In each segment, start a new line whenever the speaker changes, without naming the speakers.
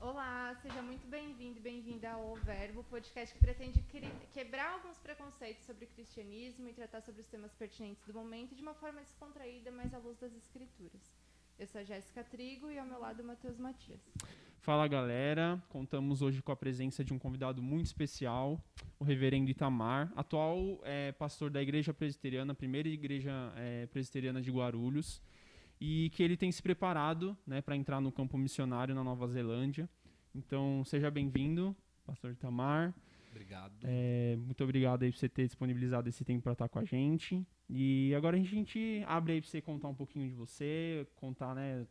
Olá, seja muito bem-vindo e bem-vinda ao O Verbo, podcast que pretende quebrar alguns preconceitos sobre o cristianismo e tratar sobre os temas pertinentes do momento de uma forma descontraída, mas à luz das escrituras. Eu sou a Jéssica Trigo e ao meu lado o Matheus Matias.
Fala galera, contamos hoje com a presença de um convidado muito especial, o reverendo Itamar, atual pastor da Igreja Presbiteriana, a primeira igreja presbiteriana de Guarulhos, e que ele tem se preparado, né, para entrar no campo missionário na Nova Zelândia. Então, seja bem-vindo, pastor Itamar.
Obrigado.
Muito obrigado aí por você ter disponibilizado esse tempo para estar com a gente. E agora a gente abre aí para você contar um pouquinho de você, contar, né,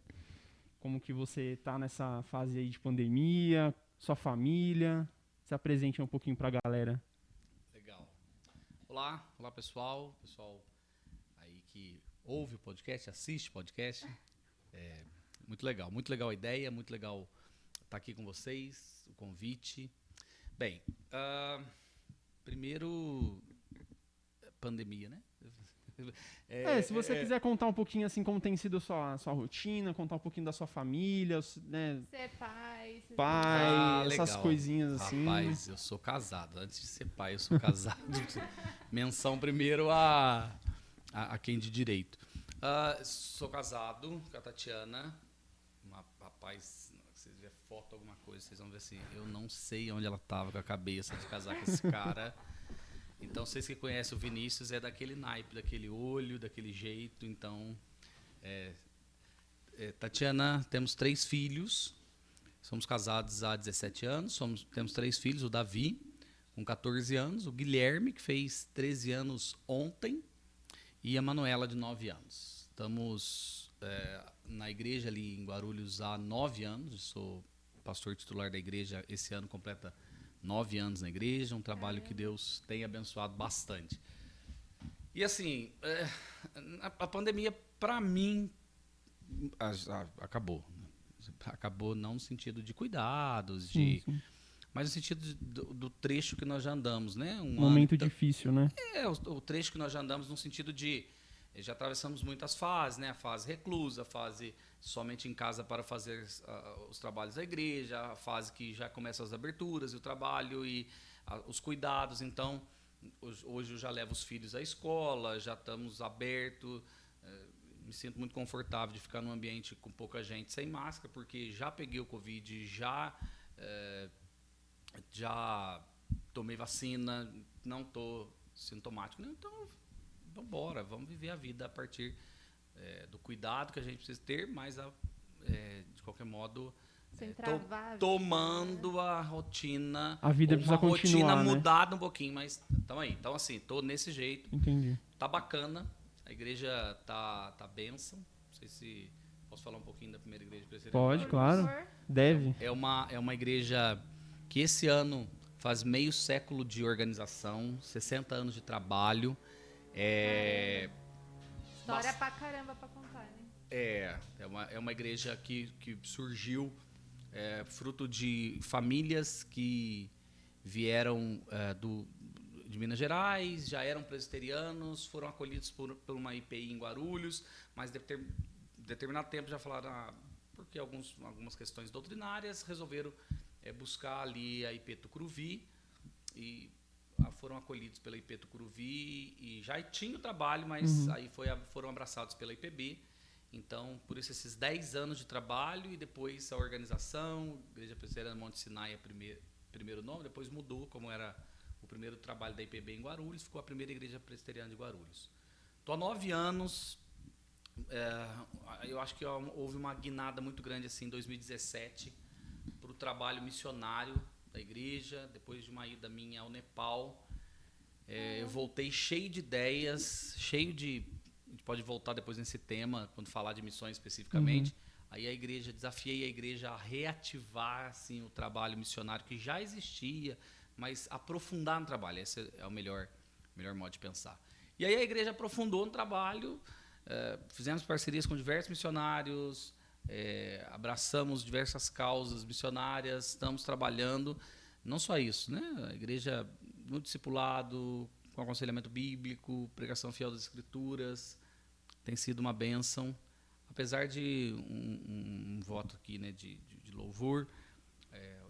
como que você está nessa fase aí de pandemia, sua família. Se apresente um pouquinho para a galera.
Legal. Olá pessoal aí que ouve o podcast, assiste o podcast. Muito legal a ideia, muito legal estar aqui com vocês, o convite. Bem, primeiro, pandemia, né?
Se você quiser contar um pouquinho assim como tem sido a sua rotina, contar um pouquinho da sua família, né?
Você é pai,
essas
legal.
coisinhas assim.
Rapaz, eu sou casado. Antes de ser pai, eu sou casado. Menção primeiro a quem de direito. Sou casado com a Tatiana. Rapaz, se vocês verem foto, alguma coisa, vocês vão ver assim. Eu não sei onde ela estava com a cabeça de casar com esse cara. Então, vocês que conhecem o Vinícius, é daquele naipe, daquele olho, daquele jeito. Então, Tatiana, temos 3 filhos. Somos casados há 17 anos. Temos 3 filhos, o Davi, com 14 anos. O Guilherme, que fez 13 anos ontem. E a Manuela, de 9 anos. Estamos na igreja ali em Guarulhos há 9 anos. Eu sou pastor titular da igreja. Esse ano completa 9 anos na igreja, um trabalho que Deus tem abençoado bastante. E assim, a pandemia, para mim, acabou. Acabou não no sentido de cuidados, mas no sentido do trecho que nós já andamos, né?
Um momento difícil, né?
O trecho que nós já andamos no sentido de já atravessamos muitas fases, né? A fase reclusa, a fase somente em casa para fazer os trabalhos da igreja, a fase que já começa as aberturas e o trabalho e os cuidados. Então, hoje eu já levo os filhos à escola, já estamos abertos. Me sinto muito confortável de ficar num ambiente com pouca gente sem máscara, porque já peguei o Covid, já tomei vacina, não estou sintomático. Então, vamos embora, vamos viver a vida a partir do cuidado que a gente precisa ter, mas de qualquer modo tomando a rotina.
A vida precisa continuar,
rotina
né?
Mudada um pouquinho, mas estamos aí. Então, assim, estou nesse jeito.
Entendi.
Tá bacana, a igreja tá bênção. Não sei se posso falar um pouquinho da primeira igreja presbiteriana.
Pode, claro. Deve.
É uma igreja que esse ano faz meio século de organização, 60 anos de trabalho.
História pra caramba pra contar, né?
É uma igreja que surgiu fruto de famílias que vieram de Minas Gerais, já eram presbiterianos, foram acolhidos por uma IPI em Guarulhos, mas determinado tempo já falaram, porque algumas questões doutrinárias, resolveram buscar ali a IP Tucuruvi e foram acolhidos pela IP Tucuruvi e já tinham trabalho, mas aí foram abraçados pela IPB. Então, por isso, esses 10 anos de trabalho e depois a organização, Igreja Presbiteriana Monte Sinai é primeiro nome, depois mudou, como era o primeiro trabalho da IPB em Guarulhos, ficou a primeira Igreja Presbiteriana de Guarulhos. Estou há 9 anos, eu acho que houve uma guinada muito grande assim, em 2017 para o trabalho missionário da igreja, depois de uma ida minha ao Nepal. Eu voltei cheio de ideias, a gente pode voltar depois nesse tema, quando falar de missões especificamente. Aí desafiei a igreja a reativar assim, o trabalho missionário que já existia, mas aprofundar no trabalho. Esse é o melhor modo de pensar. E aí a igreja aprofundou no trabalho, fizemos parcerias com diversos missionários, abraçamos diversas causas missionárias, estamos trabalhando. Não só isso, né? A igreja no discipulado, com aconselhamento bíblico, pregação fiel das Escrituras, tem sido uma bênção. Apesar de um voto aqui, né, de louvor,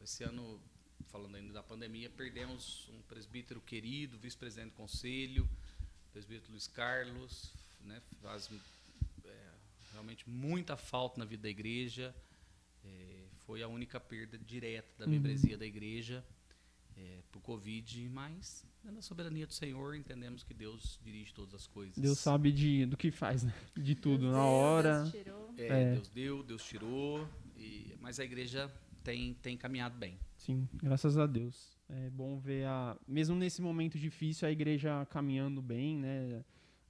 esse ano, falando ainda da pandemia, perdemos um presbítero querido, vice-presidente do conselho, o presbítero Luiz Carlos, né, faz realmente muita falta na vida da igreja. Foi a única perda direta da membresia da igreja por Covid, mas na soberania do Senhor entendemos que Deus dirige todas as coisas.
Deus sabe do que faz, né? De tudo, na hora.
Deus tirou.
Deus deu, Deus tirou, mas a igreja tem caminhado bem.
Sim, graças a Deus. É bom ver, mesmo nesse momento difícil, a igreja caminhando bem, né?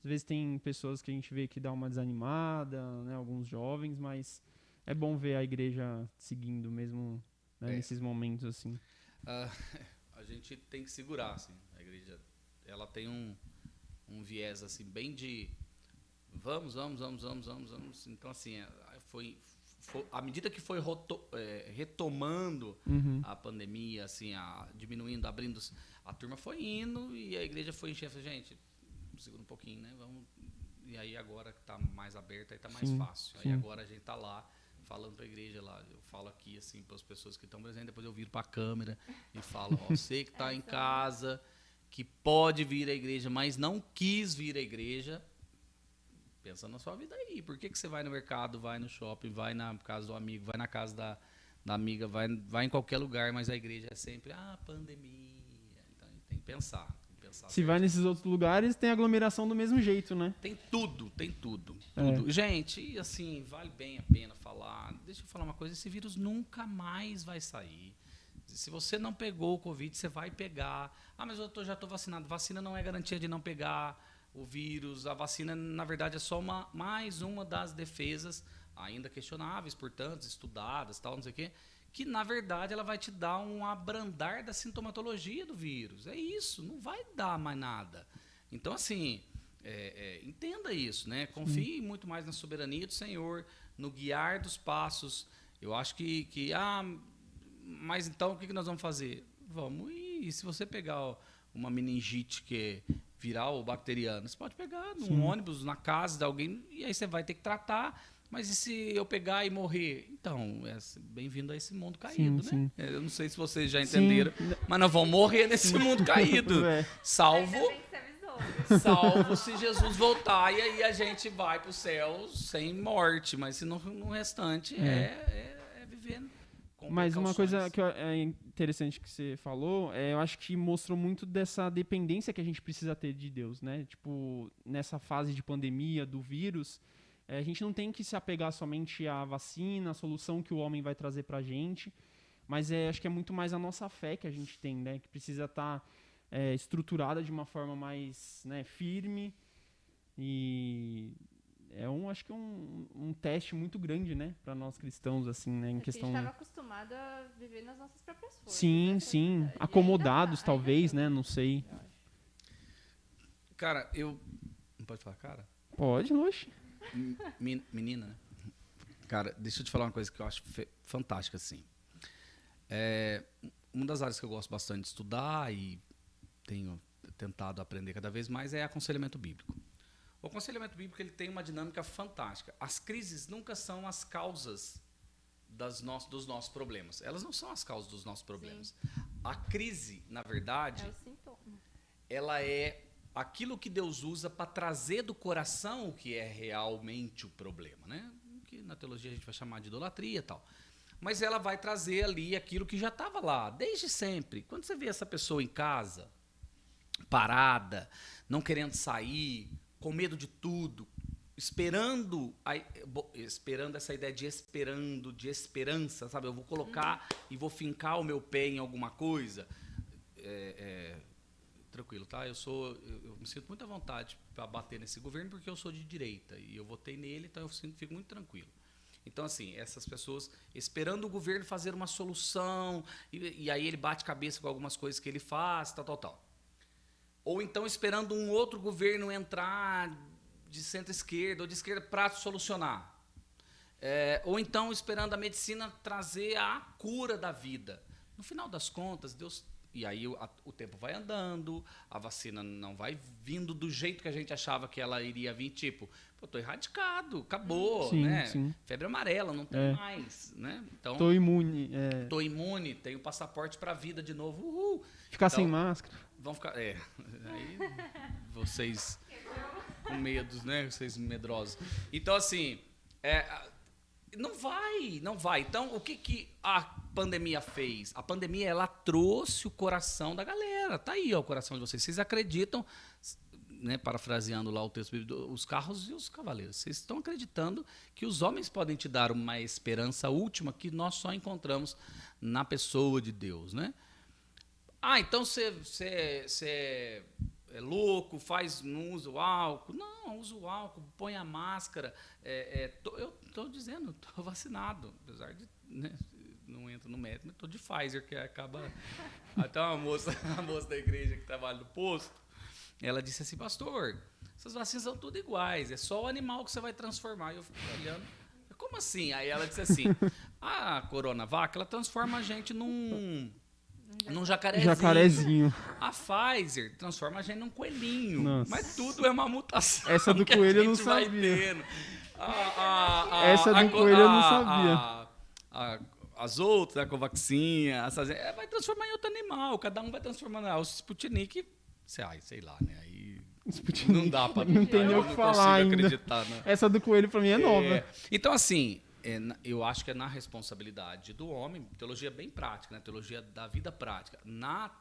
Às vezes tem pessoas que a gente vê que dá uma desanimada, né? Alguns jovens, mas é bom ver a igreja seguindo mesmo, né? Nesses momentos assim.
A gente tem que segurar, assim. A igreja, ela tem um viés assim bem de vamos. Então assim, à medida que foi retomando a pandemia, assim, diminuindo, abrindo, a turma foi indo e a igreja foi enchendo. Gente, segura um pouquinho, né? Vamos. E aí agora que está mais aberta, aí está mais fácil. Aí agora a gente está lá falando para a igreja lá. Eu falo aqui assim para as pessoas que estão presentes, depois eu viro para a câmera e falo: ó, você que está em casa, que pode vir à igreja, mas não quis vir à igreja, pensa na sua vida aí. Por que você vai no mercado, vai no shopping, vai na casa do amigo, vai na casa da amiga, vai em qualquer lugar, mas a igreja é sempre pandemia. Então a gente tem que pensar.
Se vai nesses outros lugares, tem aglomeração do mesmo jeito, né?
Tem tudo. Gente, assim, vale bem a pena falar. Deixa eu falar uma coisa, esse vírus nunca mais vai sair. Se você não pegou o Covid, você vai pegar. Mas eu já estou vacinado. Vacina não é garantia de não pegar o vírus. A vacina, na verdade, é só mais uma das defesas, ainda questionáveis, portanto, estudadas, tal, não sei o quê, que, na verdade, ela vai te dar um abrandar da sintomatologia do vírus. É isso, não vai dar mais nada. Então, assim, entenda isso, né? Confie muito mais na soberania do Senhor, no guiar dos passos. Eu acho mas então o que nós vamos fazer? Vamos, e se você pegar uma meningite que é viral ou bacteriana, você pode pegar num ônibus, na casa de alguém, e aí você vai ter que tratar. Mas e se eu pegar e morrer? Então, bem-vindo a esse mundo caído, né? Eu não sei se vocês já entenderam, mas nós vamos morrer nesse mundo caído. Salvo se Jesus voltar e aí a gente vai para o céu sem morte. Mas se no restante é viver com
Mas uma coisa
precauções.
que é interessante que você falou, eu acho que mostrou muito dessa dependência que a gente precisa ter de Deus, né? Tipo, nessa fase de pandemia, do vírus, a gente não tem que se apegar somente à vacina, à solução que o homem vai trazer pra gente, mas acho que é muito mais a nossa fé que a gente tem, né? Que precisa estar estruturada de uma forma mais, né, firme. E acho que um teste muito grande, né, para nós cristãos, assim, né, em questão.
A gente estava acostumado a viver nas nossas próprias forças.
Sim. Acomodados, talvez, né? Não sei.
Cara, não pode falar cara?
Pode, Luxo.
Menina, né? Cara, deixa eu te falar uma coisa que eu acho fantástica, assim. Uma das áreas que eu gosto bastante de estudar e tenho tentado aprender cada vez mais é aconselhamento bíblico. O aconselhamento bíblico, ele tem uma dinâmica fantástica. As crises nunca são as causas dos nossos problemas. Elas não são as causas dos nossos problemas. A crise, na verdade,
é o sintoma.
Ela é aquilo que Deus usa para trazer do coração o que é realmente o problema, né? Que na teologia a gente vai chamar de idolatria e tal. Mas ela vai trazer ali aquilo que já estava lá, desde sempre. Quando você vê essa pessoa em casa, parada, não querendo sair, com medo de tudo, esperando essa ideia de esperança, sabe? Eu vou colocar e vou fincar o meu pé em alguma coisa. Tranquilo, tá? Eu me sinto muito à vontade para bater nesse governo porque eu sou de direita e eu votei nele, então eu fico muito tranquilo. Então, assim, essas pessoas esperando o governo fazer uma solução e aí ele bate cabeça com algumas coisas que ele faz, tal. Ou então esperando um outro governo entrar de centro-esquerda ou de esquerda para solucionar. Ou então esperando a medicina trazer a cura da vida. No final das contas, Deus E aí o tempo vai andando, a vacina não vai vindo do jeito que a gente achava que ela iria vir, tipo, pô, tô erradicado, acabou,
Sim,
né?
sim.
Febre amarela, não tem mais, né? Então,
Tô imune.
tô imune, tenho passaporte pra vida de novo, uhul.
Ficar
Então,
sem máscara.
vão ficar, aí vocês com medos, né? Vocês medrosos. Então, assim, não vai. Então, o que a pandemia fez? A pandemia, ela trouxe o coração da galera. Tá aí, ó, o coração de vocês. Vocês acreditam, né, parafraseando lá o texto bíblico, os carros e os cavaleiros. Vocês estão acreditando que os homens podem te dar uma esperança última que nós só encontramos na pessoa de Deus, né? Então você é louco, não usa o álcool. Não, usa o álcool, põe a máscara. Eu estou dizendo, estou vacinado, apesar de, né, não entro no mérito, mas estou de Pfizer, que acaba... Até a moça da igreja que trabalha no posto, ela disse assim, pastor, essas vacinas são tudo iguais, é só o animal que você vai transformar. E eu fico olhando, como assim? Aí ela disse assim, a Coronavac, ela transforma a gente num jacarezinho. A Pfizer transforma a gente num coelhinho.
Nossa.
Mas tudo é uma mutação.
Essa do coelho eu não sabia. Essa do coelho eu não sabia.
As outras, a Covaxin, vai transformar em outro animal. Cada um vai transformando. O Sputnik, sei lá, né? Aí
Sputnik,
não dá pra
não tem nem o que falar ainda.
Acreditar, né?
Essa do coelho pra mim é nova.
Então, assim, eu acho que é na responsabilidade do homem, teologia bem prática, né? Teologia da vida prática. Na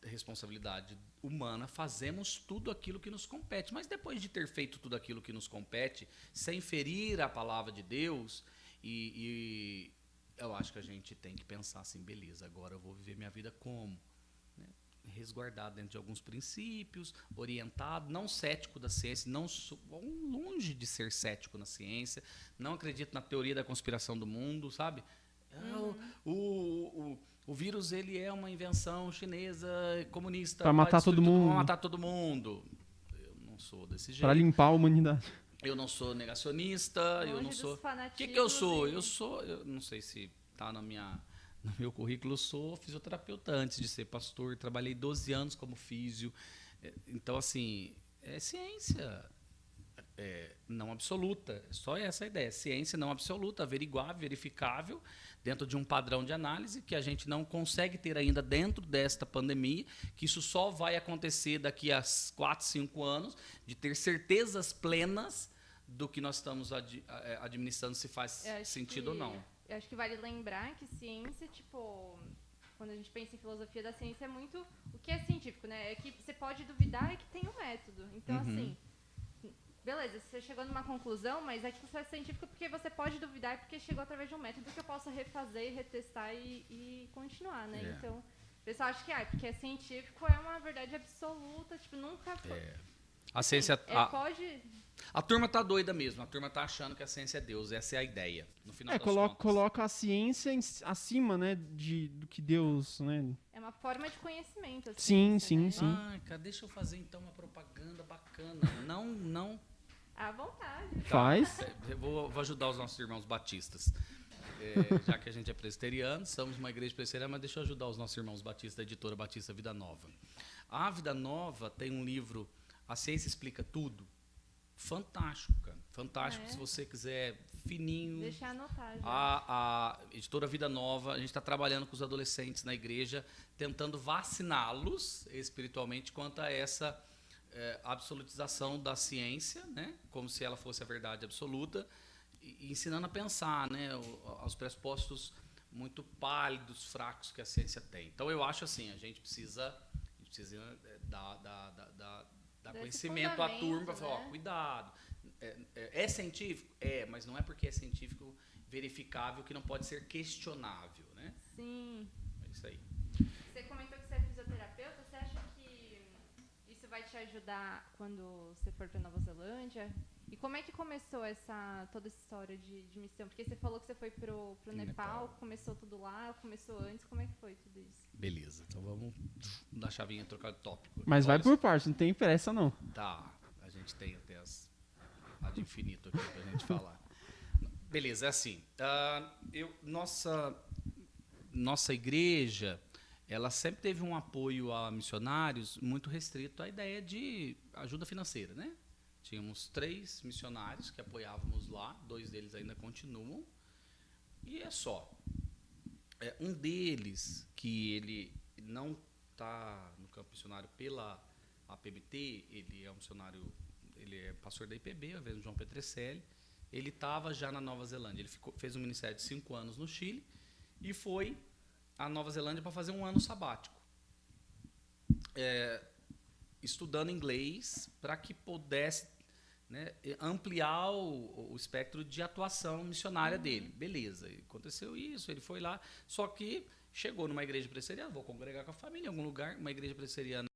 responsabilidade humana, fazemos tudo aquilo que nos compete. Mas depois de ter feito tudo aquilo que nos compete, sem ferir a palavra de Deus, e eu acho que a gente tem que pensar assim, beleza, agora eu vou viver minha vida como? Né? Resguardado dentro de alguns princípios, orientado, não cético da ciência, longe de ser cético na ciência, não acredito na teoria da conspiração do mundo, sabe? O vírus, ele é uma invenção chinesa, comunista.
Para matar todo mundo.
Para matar todo mundo. Eu não sou desse jeito.
Para limpar a humanidade.
Eu não sou negacionista, eu não sou... O que eu sou? Eu não sei se está no meu currículo, eu sou fisioterapeuta antes de ser pastor, trabalhei 12 anos como físio. Então, assim, é ciência não absoluta, só essa a ideia. Ciência não absoluta, averiguável, verificável, dentro de um padrão de análise que a gente não consegue ter ainda dentro desta pandemia, que isso só vai acontecer daqui a 4, 5 anos, de ter certezas plenas do que nós estamos administrando, se faz sentido ou não.
Eu acho que vale lembrar que ciência, quando a gente pensa em filosofia da ciência, é muito o que é científico, né? É que você pode duvidar e que tem um método. Então, assim, beleza, você chegou numa conclusão, mas aquilo só é científico porque você pode duvidar e porque chegou através de um método que eu posso refazer, retestar e continuar, né? Então, o pessoal acha que porque é científico é uma verdade absoluta, nunca foi.
A ciência...
pode...
A turma tá doida mesmo, a turma tá achando que a ciência é Deus, essa é a ideia, no final das contas.
Coloca a ciência acima, né, do que Deus, né?
É uma forma de conhecimento.
Sim.
Cara, deixa eu fazer então uma propaganda bacana. Não...
À vontade.
Tá. Faz.
Eu vou ajudar os nossos irmãos batistas. Já que a gente é presbiteriano, somos uma igreja presbiteriana, mas deixa eu ajudar os nossos irmãos batistas, da editora Batista Vida Nova. A Vida Nova tem um livro, A Ciência Explica Tudo. Fantástico, cara. Fantástico, se você quiser, fininho.
Deixa anotar já.
A editora Vida Nova, a gente está trabalhando com os adolescentes na igreja, tentando vaciná-los espiritualmente quanto a essa absolutização da ciência, né? Como se ela fosse a verdade absoluta, e ensinando a pensar, né? Aos pressupostos muito pálidos, fracos que a ciência tem. Então, eu acho assim, a gente precisa dar conhecimento à turma, para falar, cuidado. É científico? Mas não é porque é científico verificável que não pode ser questionável, né?
Sim.
É isso aí.
Você comentou que você é fisioterapeuta, você acha que isso vai te ajudar quando você for para Nova Zelândia? E como é que começou toda essa história de missão? Porque você falou que você foi pro Nepal, começou tudo lá, começou antes, como é que foi tudo isso?
Beleza, então vamos dar a chavinha e trocar de tópico.
Mas vai por parte, não tem pressa não.
Tá, a gente tem até ad infinito aqui pra gente falar. Beleza, é assim, nossa igreja, ela sempre teve um apoio a missionários muito restrito à ideia de ajuda financeira, né? Tínhamos 3 missionários que apoiávamos lá, 2 deles ainda continuam, e é só. Um deles, que ele não está no campo missionário pela APMT, ele é um missionário, ele é pastor da IPB, ao invés do João Petrecelli. Ele estava já na Nova Zelândia. Ele fez um ministério de 5 anos no Chile e foi à Nova Zelândia para fazer um ano sabático, estudando inglês para que pudesse, né, ampliar o espectro de atuação missionária dele. Beleza, aconteceu isso, ele foi lá, só que chegou numa igreja presbiteriana, vou congregar com a família em algum lugar, uma igreja presbiteriana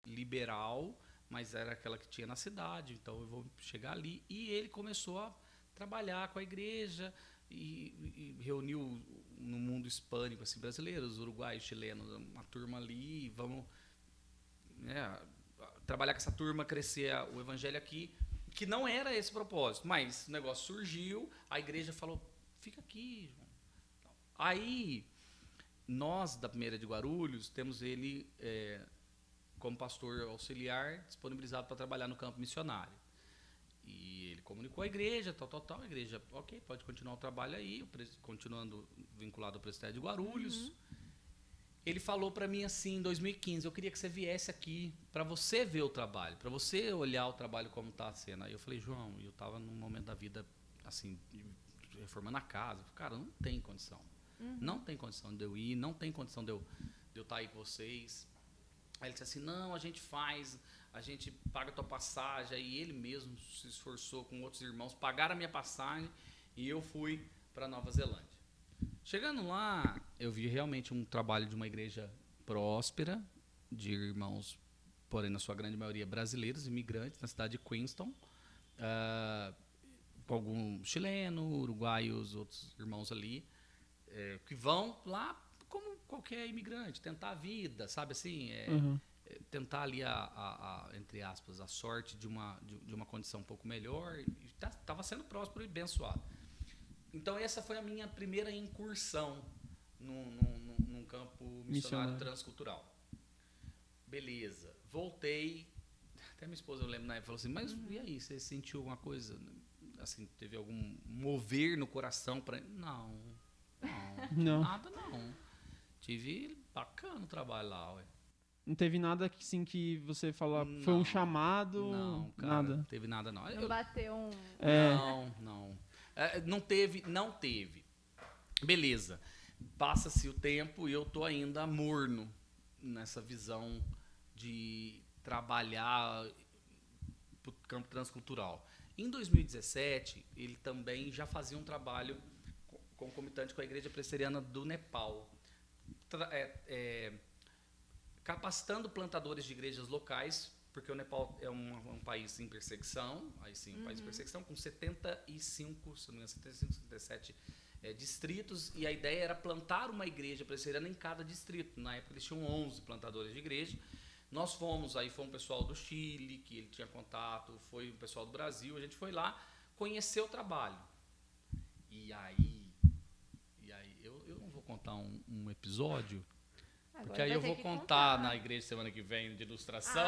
liberal, mas era aquela que tinha na cidade, então eu vou chegar ali. E ele começou a trabalhar com a igreja e reuniu no mundo hispânico, assim, brasileiros, uruguaios, chilenos, uma turma ali, vamos, né, trabalhar com essa turma, crescer o evangelho aqui, que não era esse o propósito, mas o negócio surgiu, a igreja falou, fica aqui, João. Aí, nós, da Primeira de Guarulhos, temos ele como pastor auxiliar, disponibilizado para trabalhar no campo missionário. E ele comunicou à igreja, a igreja, ok, pode continuar o trabalho aí, continuando vinculado ao presbitério de Guarulhos. Ele falou para mim assim, em 2015, eu queria que você viesse aqui para você ver o trabalho, para você olhar o trabalho como está sendo. Aí eu falei, João, eu estava num momento da vida, assim, reformando a casa. Cara, não tem condição. Não tem condição de eu ir, não tem condição de eu estar aí com vocês. Aí ele disse assim, não, a gente faz, a gente paga a tua passagem. Aí ele mesmo se esforçou com outros irmãos, pagaram a minha passagem e eu fui para Nova Zelândia. Chegando lá, eu vi realmente um trabalho de uma igreja próspera, de irmãos, porém na sua grande maioria brasileiros, imigrantes, na cidade de Queenstown, com algum chileno, uruguaios, outros irmãos ali, que vão lá como qualquer imigrante, tentar a vida, sabe assim, tentar ali entre aspas, a sorte de uma condição um pouco melhor, e estava sendo próspero e abençoado. Então essa foi a minha primeira incursão num campo missionário transcultural. Beleza, voltei, até minha esposa, eu lembro na época, falou assim, mas e aí, você sentiu alguma coisa, assim, teve algum mover no coração para... Não, nada não. Tive bacana o trabalho lá, ué.
Não teve nada que, assim, que você falou, foi um chamado?
Não, cara,
nada.
Não teve nada não.
Não bateu um...
Não. Não teve. Beleza. Passa-se o tempo e eu tô ainda morno nessa visão de trabalhar pro campo transcultural. Em 2017, ele também já fazia um trabalho concomitante com a Igreja Presbiteriana do Nepal, capacitando plantadores de igrejas locais, porque o Nepal é um país em perseguição, aí sim, um país em perseguição, com 75, se não me engano, 75, 77 distritos, e a ideia era plantar uma igreja presbiteriana em cada distrito. Na época eles tinham 11 plantadores de igreja. Nós fomos, aí foi um pessoal do Chile, que ele tinha contato, foi um pessoal do Brasil, a gente foi lá conhecer o trabalho. E aí eu não vou contar um episódio, porque aí eu vou contar na igreja semana que vem de ilustração.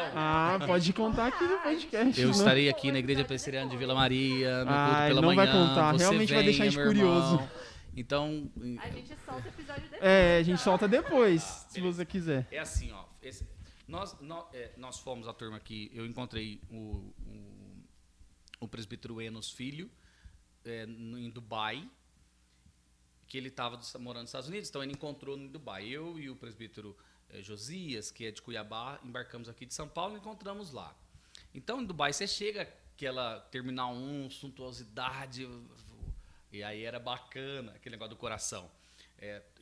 Pode contar aqui no podcast.
Eu estarei aqui na igreja presbiteriana de Vila Maria, no culto pela
não
manhã.
Vai contar, realmente vai deixar a gente curioso.
Então,
a gente solta o episódio depois.
A gente solta depois, se você quiser.
É assim, ó. Nós fomos a turma aqui, eu encontrei o presbítero Enos Filho em Dubai, que ele estava morando nos Estados Unidos, então ele encontrou em Dubai. Eu e o presbítero Josias, que é de Cuiabá, embarcamos aqui de São Paulo e encontramos lá. Então, em Dubai, você chega aquela Terminal 1, suntuosidade, e aí era bacana, aquele negócio do coração.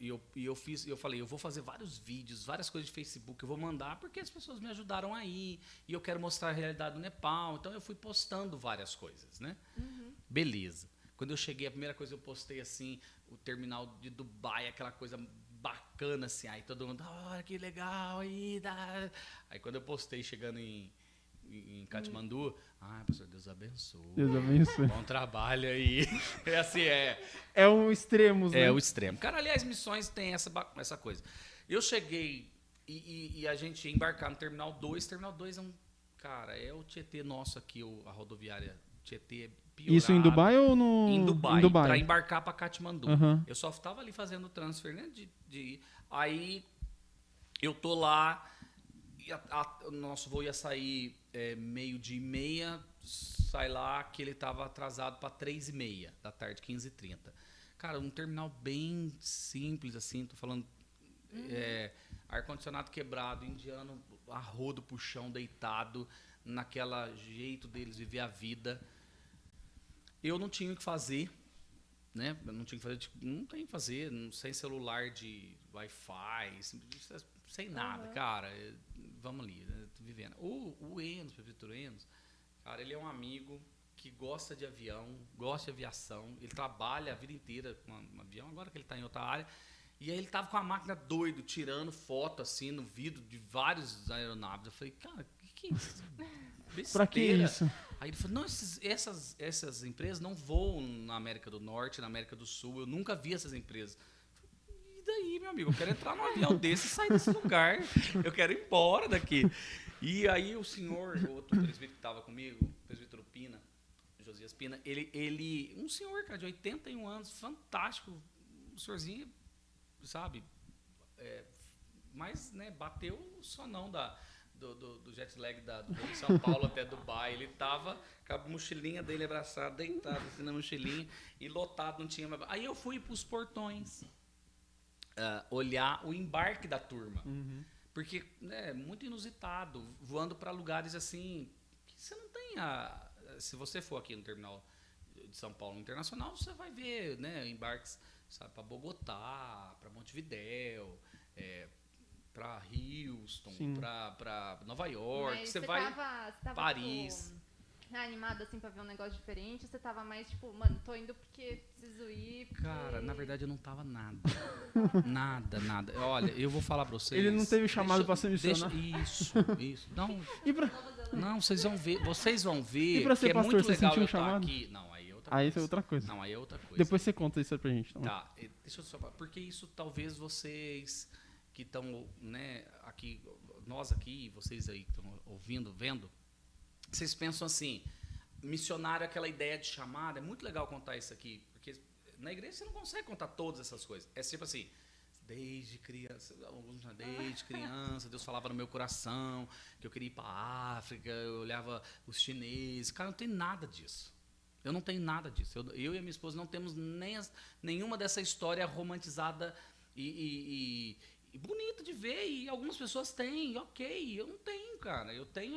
E eu falei, eu vou fazer vários vídeos, várias coisas de Facebook, eu vou mandar, porque as pessoas me ajudaram aí, e eu quero mostrar a realidade do Nepal, então eu fui postando várias coisas, né? Beleza. Quando eu cheguei, a primeira coisa que eu postei, assim, o terminal de Dubai, aquela coisa bacana, assim, aí todo mundo, que legal, aí quando eu postei chegando em em Katmandu. Ah, pastor, Deus abençoe.
Deus abençoe.
Bom trabalho aí. É assim,
É um extremo, né?
É o extremo. Cara, aliás, missões tem essa coisa. Eu cheguei e a gente ia embarcar no Terminal 2. Terminal 2 é um... Cara, é o Tietê nosso aqui, a rodoviária Tietê é piorado.
Isso em Dubai ou no...
Em Dubai,
Em Dubai.
pra embarcar pra Katmandu.
Uhum.
Eu só tava ali fazendo o transfer, né? Aí eu tô lá, e o nosso voo ia sair 12:30, sai lá que ele tava atrasado pra 3:30 da tarde, 15:30. Cara, um terminal bem simples, assim, tô falando... ar-condicionado quebrado, indiano a rodo pro chão, deitado, naquela jeito deles viver a vida. Eu não tinha o que fazer, né? Eu não tinha o que fazer, tipo, não tem o que fazer, sem celular de Wi-Fi, sem nada, cara. Vamos ali, né? Tô vivendo. O Enos, o prefeito Enos, cara, ele é um amigo que gosta de avião, gosta de aviação, ele trabalha a vida inteira com um avião, agora que ele está em outra área. E aí ele tava com a máquina doido, tirando foto assim no vidro de vários aeronaves. Eu falei, cara, que é isso? Besteira.
Pra que isso?
Aí ele falou, não, essas empresas não voam na América do Norte, na América do Sul. Eu nunca vi essas empresas. Eu falei, e daí, meu amigo? Eu quero entrar num avião desse e sair desse lugar. Eu quero ir embora daqui. E aí o senhor, o outro presbítero que estava comigo, o presbítero Pina, Josias Pina, ele um senhor, cara, de 81 anos, fantástico, um senhorzinho, sabe, mas, né, bateu o sonão do jet lag de São Paulo até Dubai. Ele tava com a mochilinha dele abraçada, deitado assim na mochilinha e lotado, não tinha mais. Aí eu fui para os portões olhar o embarque da turma, porque é muito inusitado, voando para lugares assim que você não tem se você for aqui no terminal de São Paulo Internacional, você vai ver, né, embarques, sabe, para Bogotá, para Montevidéu, para Houston, para Nova York.
Mas
você vai
tava,
Paris.
Tipo, animado assim pra ver um negócio diferente? Ou você tava mais tipo, mano, tô indo porque preciso ir? Porque...
Cara, na verdade eu não tava nada. nada. Olha, eu vou falar pra vocês.
Ele não teve chamado pra ser missionário.
Isso. Não,
E pra...
não, vocês vão ver
E pra ser
que é
pastor,
muito
você
legal
sentiu
eu
um
estar
chamado?
aqui. Não, aí é outra coisa.
Aí isso é outra coisa.
Não, aí é outra coisa.
Depois você conta isso pra gente.
Tá, deixa eu só falar, porque isso talvez vocês que estão, né, aqui, nós aqui, vocês aí que estão ouvindo, vendo, vocês pensam assim, missionário, aquela ideia de chamada, é muito legal contar isso aqui, porque na igreja você não consegue contar todas essas coisas. É tipo assim, desde criança, Deus falava no meu coração que eu queria ir para a África, eu olhava os chineses. Cara, não tem nada disso. Eu não tenho nada disso. Eu e a minha esposa não temos nenhuma dessa história romantizada e bonita de ver, e algumas pessoas têm, ok, eu não tenho, cara. Eu tenho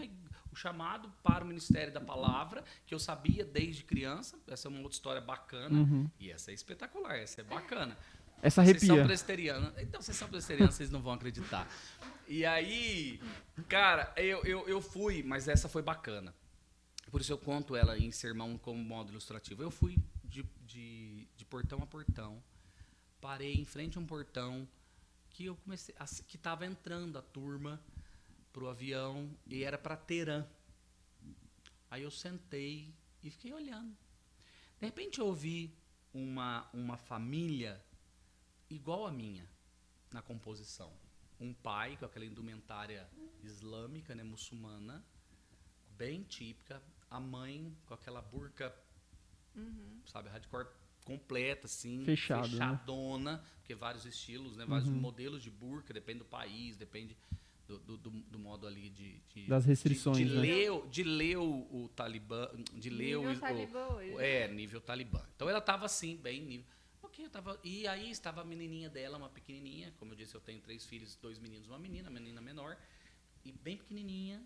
o chamado para o ministério da palavra, que eu sabia desde criança. Essa é uma outra história bacana, e essa é espetacular, essa é bacana.
Essa arrepia.
Vocês são presbiterianos. Então, vocês são presbiterianos, vocês não vão acreditar. E aí, cara, eu fui, mas essa foi bacana. Por isso eu conto ela em sermão como modo ilustrativo. Eu fui de portão a portão, parei em frente a um portão que eu comecei, que estava entrando a turma pro avião e era para Teherã. Aí eu sentei e fiquei olhando. De repente eu ouvi uma família igual a minha na composição. Um pai com aquela indumentária islâmica, né, muçulmana, bem típica. A mãe com aquela burca, sabe, hardcore completa, assim, fechadona, né? Porque vários estilos, né, vários modelos de burca, depende do país, depende do modo ali
das restrições,
de ler o Talibã, de ler
nível Talibã hoje.
Nível Talibã. Então ela estava assim, bem nível. Ok, e aí estava a menininha dela, uma pequenininha, como eu disse, eu tenho 3 filhos, 2 meninos, uma menina menor, e bem pequenininha.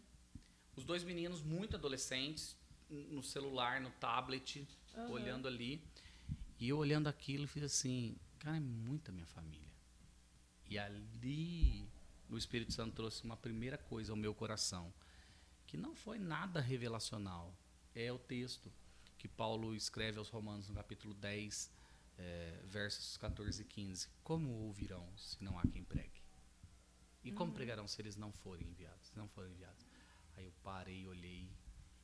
Os 2 meninos muito adolescentes, no celular, no tablet, olhando ali. E eu olhando aquilo, fiz assim, cara, é muita minha família. E ali o Espírito Santo trouxe uma primeira coisa ao meu coração, que não foi nada revelacional. É o texto que Paulo escreve aos Romanos, no capítulo 10, versos 14 e 15. Como ouvirão se não há quem pregue? E como pregarão se eles não forem enviados? Se não forem enviados? Aí eu parei, olhei,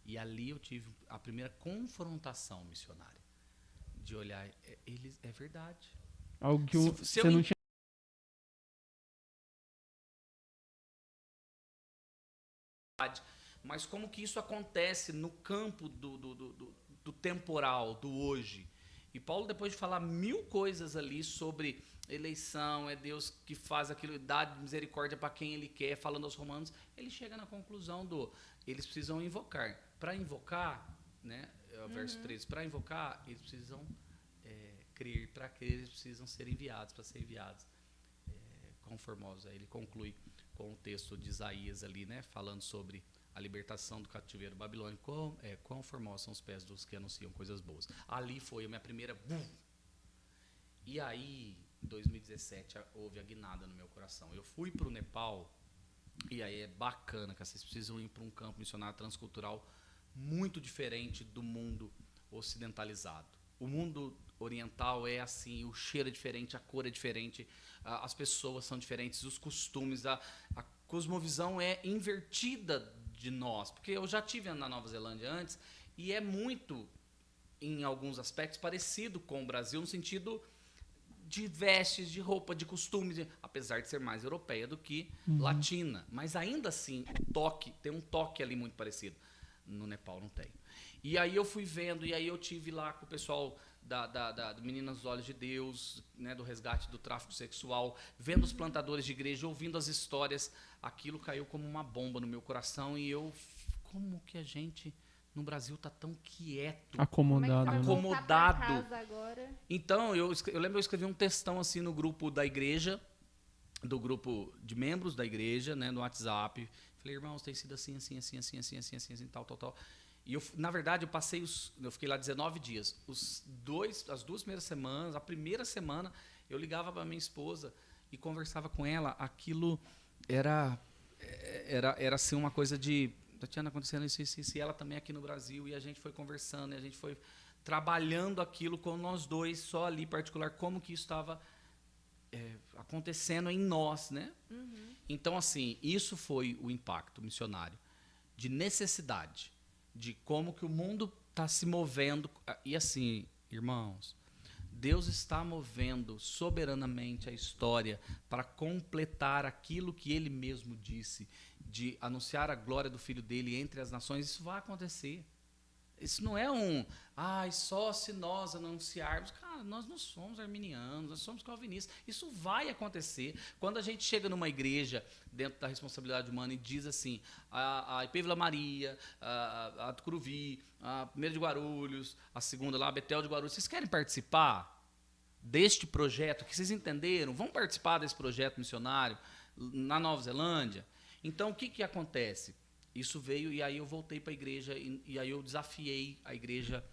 e ali eu tive a primeira confrontação missionária. De olhar, é verdade.
Algo que
Se eu
você não tinha.
Mas como que isso acontece no campo do temporal, do hoje? E Paulo, depois de falar 1000 coisas ali sobre eleição, é Deus que faz aquilo, dá misericórdia para quem ele quer, falando aos romanos, ele chega na conclusão eles precisam invocar. Para invocar, né, verso 13, para invocar, eles precisam crer, para crer eles precisam ser enviados, para ser enviados. Quão formoso. Aí ele conclui com o texto de Isaías ali, né, falando sobre a libertação do cativeiro babilônico. Quão formosos são os pés dos que anunciam coisas boas. Ali foi a minha primeira... E aí, em 2017, houve a guinada no meu coração. Eu fui para o Nepal, e aí é bacana, que vocês precisam ir para um campo missionário transcultural muito diferente do mundo ocidentalizado. O mundo oriental é assim, o cheiro é diferente, a cor é diferente, as pessoas são diferentes, os costumes, a cosmovisão é invertida de nós, porque eu já tive na Nova Zelândia antes e é muito, em alguns aspectos, parecido com o Brasil no sentido de vestes, de roupa, de costumes, apesar de ser mais europeia do que latina, mas ainda assim tem um toque ali muito parecido. No Nepal não tem. E aí eu fui vendo, e aí eu tive lá com o pessoal do Meninas dos Olhos de Deus, né, do resgate do tráfico sexual, vendo os plantadores de igreja, ouvindo as histórias, aquilo caiu como uma bomba no meu coração e como que a gente no Brasil tá tão quieto,
Acomodado.
Acomodado.
Agora?
Então, eu lembro que eu escrevi um textão assim no grupo da igreja, do grupo de membros da igreja, né, no WhatsApp. Falei, irmãos, tem sido assim, tal. E eu, na verdade, eu fiquei lá 19 dias. As 2 primeiras semanas, a primeira semana, eu ligava para minha esposa e conversava com ela. Aquilo era assim uma coisa de, Tatiana, acontecendo isso, e ela também aqui no Brasil, e a gente foi conversando, e a gente foi trabalhando aquilo com nós dois, só ali particular, como que isso estava acontecendo em nós, né? Então, assim, isso foi o impacto missionário, de necessidade, de como que o mundo está se movendo. E assim, irmãos, Deus está movendo soberanamente a história para completar aquilo que Ele mesmo disse, de anunciar a glória do Filho dele entre as nações. Isso vai acontecer. Isso não é só se nós anunciarmos. Cara, nós não somos arminianos, nós somos calvinistas. Isso vai acontecer. Quando a gente chega numa igreja, dentro da responsabilidade humana, e diz assim, a IP Vila Maria, a Tucuruvi, a primeira de Guarulhos, a segunda lá, a Betel de Guarulhos, vocês querem participar deste projeto, que vocês entenderam? Vão participar desse projeto missionário na Nova Zelândia? Então, o que acontece? Isso veio, e aí eu voltei para a igreja, e aí eu desafiei a igreja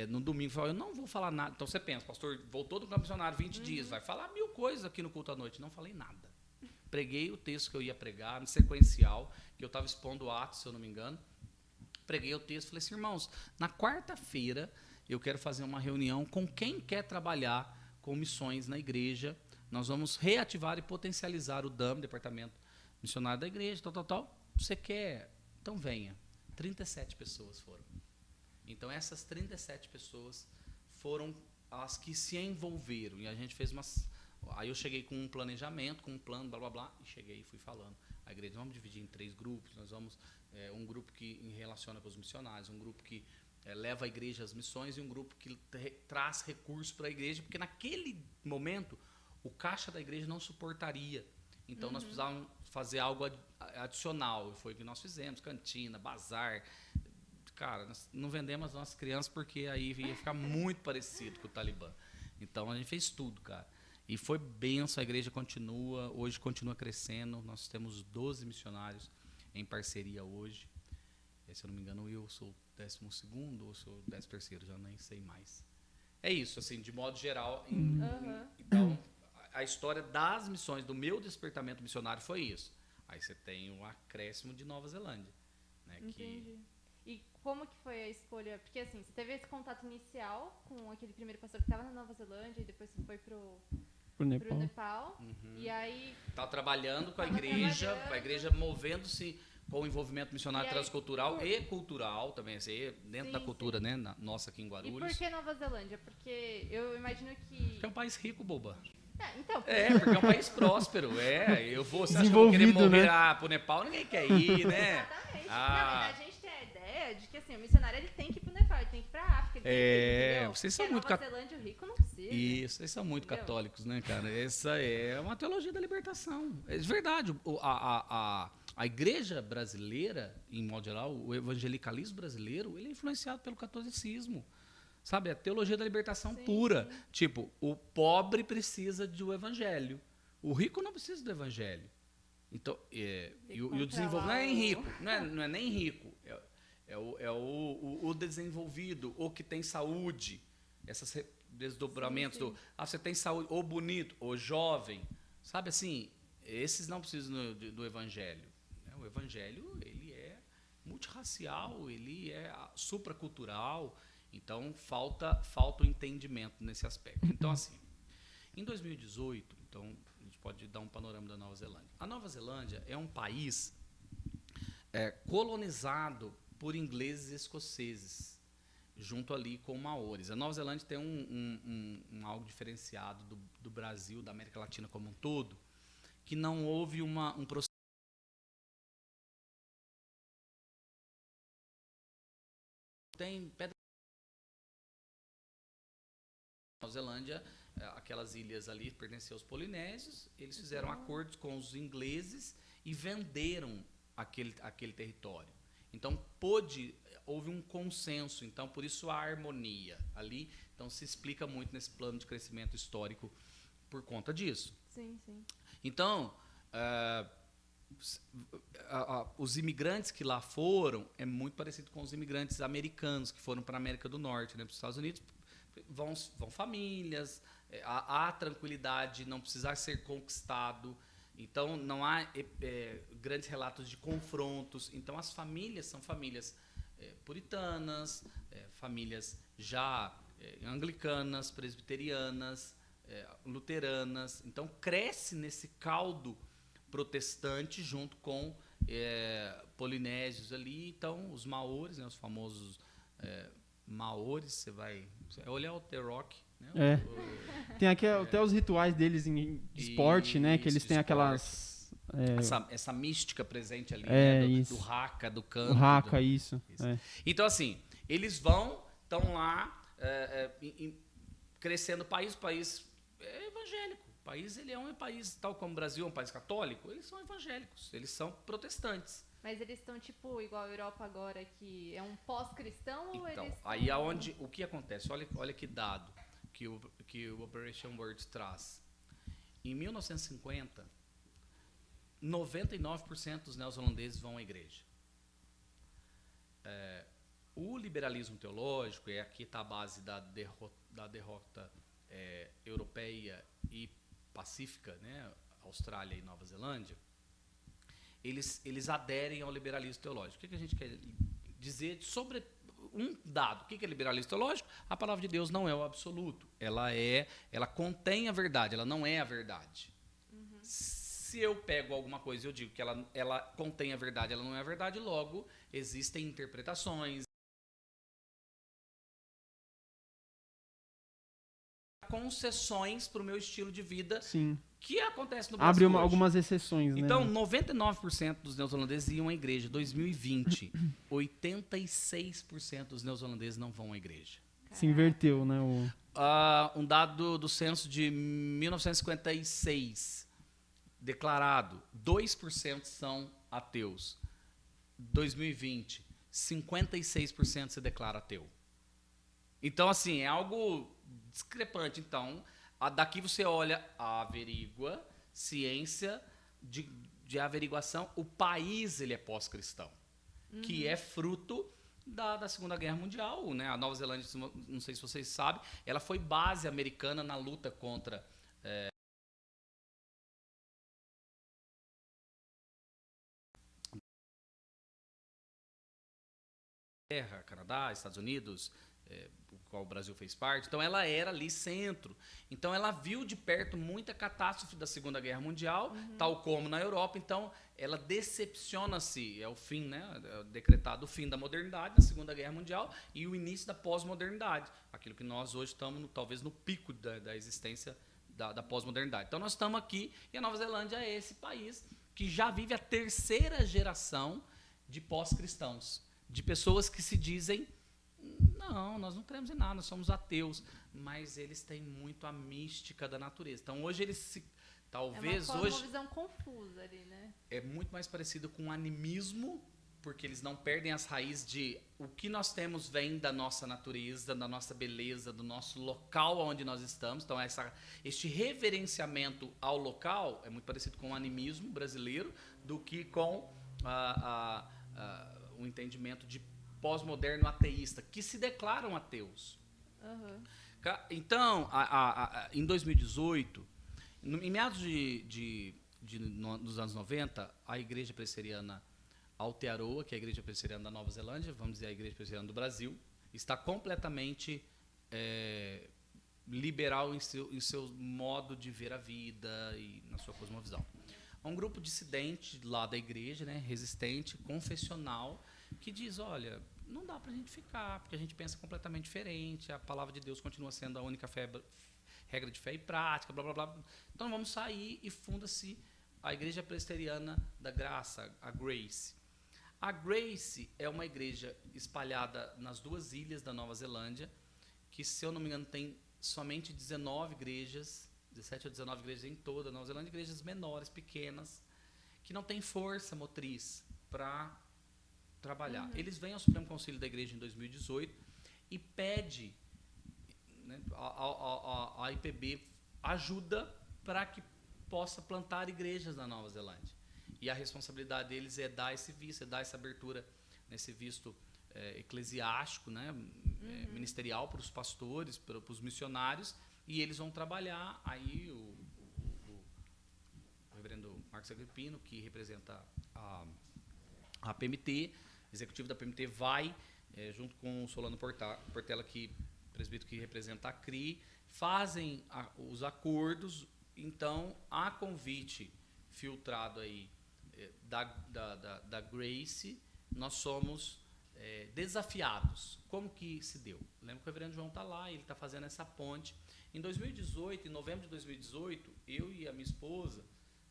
no domingo. Falei, eu não vou falar nada. Então você pensa, pastor, voltou do campo missionário 20 dias, vai falar 1000 coisas aqui no culto à noite. Não falei nada. Preguei o texto que eu ia pregar, no sequencial, que eu estava expondo Atos, se eu não me engano. Preguei o texto, falei assim, irmãos, na quarta-feira eu quero fazer uma reunião com quem quer trabalhar com missões na igreja. Nós vamos reativar e potencializar o DAM, Departamento Missionário da Igreja, tal. Você quer? Então venha. 37 pessoas foram. Então essas 37 pessoas foram as que se envolveram. E a gente fez umas... Aí eu cheguei com um planejamento, com um plano, blá, blá, blá, e cheguei e fui falando. A igreja, vamos dividir em 3 grupos. Nós vamos... um grupo que relaciona com os missionários, um grupo que leva a igreja às missões e um grupo que traz recursos para a igreja, porque naquele momento o caixa da igreja não suportaria. Então nós precisávamos fazer algo adicional. Foi o que nós fizemos, cantina, bazar. Cara, nós não vendemos as nossas crianças porque aí ia ficar muito parecido com o Talibã. Então a gente fez tudo, cara. E foi benção, a igreja continua, hoje continua crescendo. Nós temos 12 missionários em parceria hoje. Se eu não me engano, eu sou o 12º ou sou o 13º, já nem sei mais. É isso, assim, de modo geral. Então, a história das missões, do meu despertamento missionário foi isso. Aí você tem o acréscimo de Nova Zelândia. Né,
entendi. E como que foi a escolha? Porque assim, você teve esse contato inicial com aquele primeiro pastor que estava na Nova Zelândia e depois você foi pro Nepal. E aí...
Estava trabalhando com a igreja movendo-se com o envolvimento missionário
E aí,
transcultural e cultural também, assim, dentro
Sim,
da cultura,
sim.
né, nossa aqui em
E
Guarulhos.
por que Nova Zelândia? Porque eu imagino que...
Porque é um país rico, boba.
Então,
Porque é um país próspero. Você acha que eu vou querer
Desenvolvido,
morrer
né?
pro Nepal? Ninguém quer ir, né?
exatamente.
Ah.
Não, e a gente tem a ideia de que assim, o missionário ele tem que ir pro Nepal, ele tem que ir pra África, ele tem que ir, entendeu?
Vocês são
Porque
muito
Nova Zelândia, o rico não precisa.
Isso, vocês são muito
Entendeu?
católicos, né, cara? Essa é uma teologia da libertação. É de verdade. A igreja brasileira, em modo geral, o evangelicalismo brasileiro, ele é influenciado pelo catolicismo. Sabe? A teologia da libertação
Sim,
pura.
sim.
Tipo, o pobre precisa do evangelho. O rico não precisa do evangelho. Então, e o desenvolvido não é nem rico, não é nem rico. É o desenvolvido, o que tem saúde. Esses desdobramentos
Sim, sim.
você tem saúde, ou bonito, ou jovem. Sabe assim, esses não precisam do evangelho. O evangelho, ele é multirracial, ele é supracultural. Então, falta o entendimento nesse aspecto. Então, assim, em 2018, então, a gente pode dar um panorama da Nova Zelândia. A Nova Zelândia é um país colonizado por ingleses e escoceses, junto ali com maores. A Nova Zelândia tem algo diferenciado do Brasil, da América Latina como um todo, que não houve um processo. Tem pedra. Nova Zelândia, aquelas ilhas ali pertenciam aos polinésios, eles fizeram acordos com os ingleses e venderam aquele território. Então, houve um consenso, então por isso a harmonia ali, então se explica muito nesse plano de crescimento histórico por conta disso.
Sim, sim.
Então, os imigrantes que lá foram é muito parecido com os imigrantes americanos que foram para a América do Norte, né, para os Estados Unidos. Vão famílias, há tranquilidade, não precisar ser conquistado. Então, não há grandes relatos de confrontos. Então, as famílias são famílias puritanas, famílias já anglicanas, presbiterianas, luteranas. Então, cresce nesse caldo protestante junto com polinésios ali. Então, os maores, né, os famosos maores, você vai olhar o The Rock, né?
Tem aqui até os rituais deles de esporte, né? Que eles têm aquelas...
Essa mística presente ali, do haka, do canto.
O haka, isso.
Então, assim, eles estão lá crescendo o país é evangélico. O país ele é um país, tal como o Brasil é um país católico, eles são evangélicos, eles são protestantes.
Mas eles estão, tipo, igual a Europa agora, que é um pós-cristão, ou
Então,
eles
aí aonde o que acontece? Olha que dado que o Operation Word traz. Em 1950, 99% dos neozelandeses vão à igreja. O liberalismo teológico, e aqui está a base da derrota europeia e pacífica, né, Austrália e Nova Zelândia, eles aderem ao liberalismo teológico. O que a gente quer dizer sobre um dado? O que é liberalismo teológico? A palavra de Deus não é o absoluto. Ela contém a verdade, ela não é a verdade. Uhum. Se eu pego alguma coisa e eu digo que ela contém a verdade, ela não é a verdade, logo existem interpretações, concessões para o meu estilo de vida.
Sim.
Que acontece no Brasil hoje.
Algumas exceções, né?
Então, 99% dos neozelandeses iam à igreja. 2020, 86% dos neozelandeses não vão à igreja.
Se inverteu, né?
Um dado do censo de 1956, declarado, 2% são ateus. 2020, 56% se declara ateu. Então, assim, é algo discrepante. Então, daqui você olha, averigua, ciência de averiguação, o país ele é pós-cristão, que é fruto da Segunda Guerra Mundial, né? A Nova Zelândia, não sei se vocês sabem, ela foi base americana na luta contra Canadá, Estados Unidos, o qual o Brasil fez parte. Então, ela era ali centro. Então, ela viu de perto muita catástrofe da Segunda Guerra Mundial, tal como na Europa. Então, ela decepciona-se, é o fim, né? É decretado o fim da modernidade na Segunda Guerra Mundial e o início da pós-modernidade, aquilo que nós hoje estamos talvez no pico da existência da pós-modernidade. Então, nós estamos aqui e a Nova Zelândia é esse país que já vive a terceira geração de pós-cristãos, de pessoas que se dizem, não, nós não cremos em nada, nós somos ateus, mas eles têm muito a mística da natureza. Então, hoje eles se... Talvez
é uma
hoje
visão confusa ali, né?
É muito mais parecido com o animismo, porque eles não perdem as raízes de o que nós temos vem da nossa natureza, da nossa beleza, do nosso local onde nós estamos. Então, este reverenciamento ao local é muito parecido com o animismo brasileiro do que com o entendimento de pós-moderno ateísta, que se declaram ateus.
Uhum.
Então, em 2018, em meados dos anos 90, a Igreja Presbiteriana Aotearoa, que é a Igreja Presbiteriana da Nova Zelândia, vamos dizer a Igreja Presbiteriana do Brasil, está completamente liberal em seu modo de ver a vida e na sua cosmovisão. Há um grupo dissidente lá da igreja, né, resistente, confessional, que diz, olha, não dá para a gente ficar, porque a gente pensa completamente diferente, a palavra de Deus continua sendo a única regra de fé e prática, blá, blá, blá. Então vamos sair e funda-se a Igreja Presbiteriana da Graça, a Grace. A Grace é uma igreja espalhada nas 2 ilhas da Nova Zelândia, que, se eu não me engano, tem somente 19 igrejas, 17 ou 19 igrejas em toda a Nova Zelândia, igrejas menores, pequenas, que não têm força motriz para trabalhar.
Uhum.
Eles vêm ao Supremo Conselho da Igreja em 2018 e pede, né, a IPB ajuda para que possa plantar igrejas na Nova Zelândia. E a responsabilidade deles é dar esse visto, é dar essa abertura nesse visto eclesiástico, né, ministerial para os pastores, para os missionários, e eles vão trabalhar. Aí o reverendo Marcos Agripino, que representa a PMT, executivo da PMT, vai, junto com o Solano Portela, presbítero que representa a CRI, fazem os acordos. Então, há convite filtrado aí da Grace, nós somos desafiados. Como que se deu? Lembra que o reverendo João está lá, ele está fazendo essa ponte. Em 2018, em novembro de 2018, eu e a minha esposa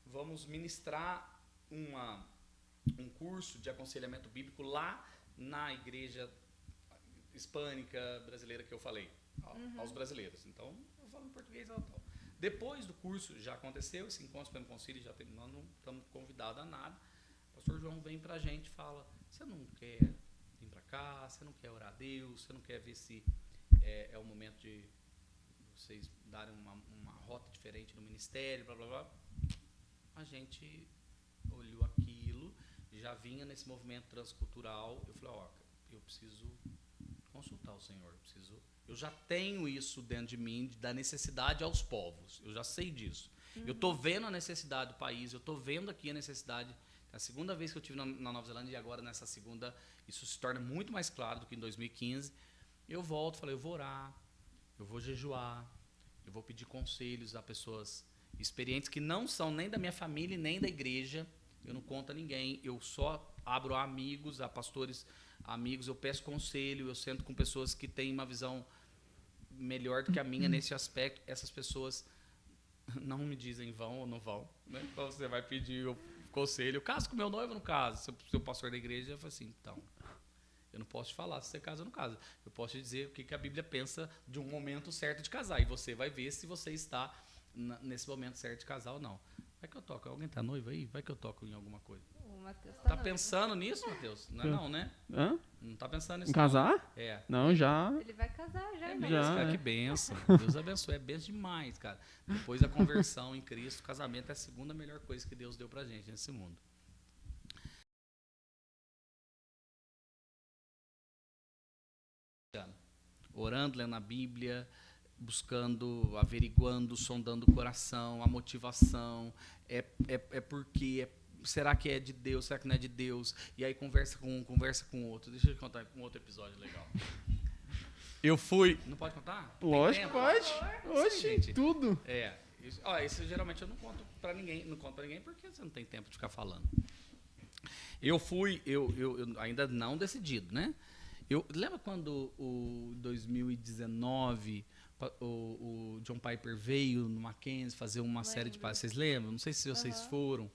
vamos ministrar um curso de aconselhamento bíblico lá na igreja hispânica brasileira que eu falei, aos brasileiros. Então, eu falo em português e tal. Depois do curso, já aconteceu esse encontro pelo concílio, nós não estamos convidados a nada. O pastor João vem para a gente e fala, você não quer vir para cá, você não quer orar a Deus, você não quer ver se é o momento de vocês darem uma rota diferente no ministério, blá, blá, blá. A gente olhou aquilo, já vinha nesse movimento transcultural, eu falei, eu preciso consultar o Senhor, eu já tenho isso dentro de mim, da necessidade aos povos, eu já sei disso. Eu estou vendo a necessidade do país, eu estou vendo aqui a necessidade. A segunda vez que eu estive na Nova Zelândia, e agora nessa segunda, isso se torna muito mais claro do que em 2015. Eu volto, falei, eu vou orar, eu vou jejuar, eu vou pedir conselhos a pessoas experientes que não são nem da minha família nem da igreja. Eu não conto a ninguém, eu só abro a amigos, a pastores amigos, eu peço conselho, eu sento com pessoas que têm uma visão melhor do que a minha nesse aspecto. Essas pessoas não me dizem vão ou não vão, né? Então você vai pedir o conselho, eu caso com meu noivo, no caso, se o pastor da igreja, eu falo assim, então, eu não posso te falar se você casa ou não casa, eu posso te dizer o que a Bíblia pensa de um momento certo de casar, e você vai ver se você está nesse momento certo de casar ou não. Vai que eu toco, alguém tá noivo aí? Vai que eu toco em alguma coisa.
O Matheus
Tá
noivo.
pensando nisso, Matheus? Não, né?
Hã?
Não tá pensando nisso.
Em casar?
É.
Não, já.
Ele vai casar já, irmão.
Já.
Cara, que benção. Deus abençoe. É benção demais, cara. Depois da conversão em Cristo, o casamento é a segunda melhor coisa que Deus deu pra gente nesse mundo. Orando, lendo a Bíblia, buscando, averiguando, sondando o coração, a motivação, porque será que é de Deus, será que não é de Deus? E aí conversa com um, conversa com o outro. Deixa eu te contar um outro episódio legal. Eu fui... Não pode contar? Tem
Lógico,
tempo?
pode. Oxi,
gente.
tudo.
Isso geralmente eu não conto pra ninguém. Não conto pra ninguém porque você não tem tempo de ficar falando. Eu fui... Eu ainda não decidido, né? Lembra quando o 2019... O John Piper veio no Mackenzie fazer uma série de palestras. Vocês lembram? Não sei se vocês foram.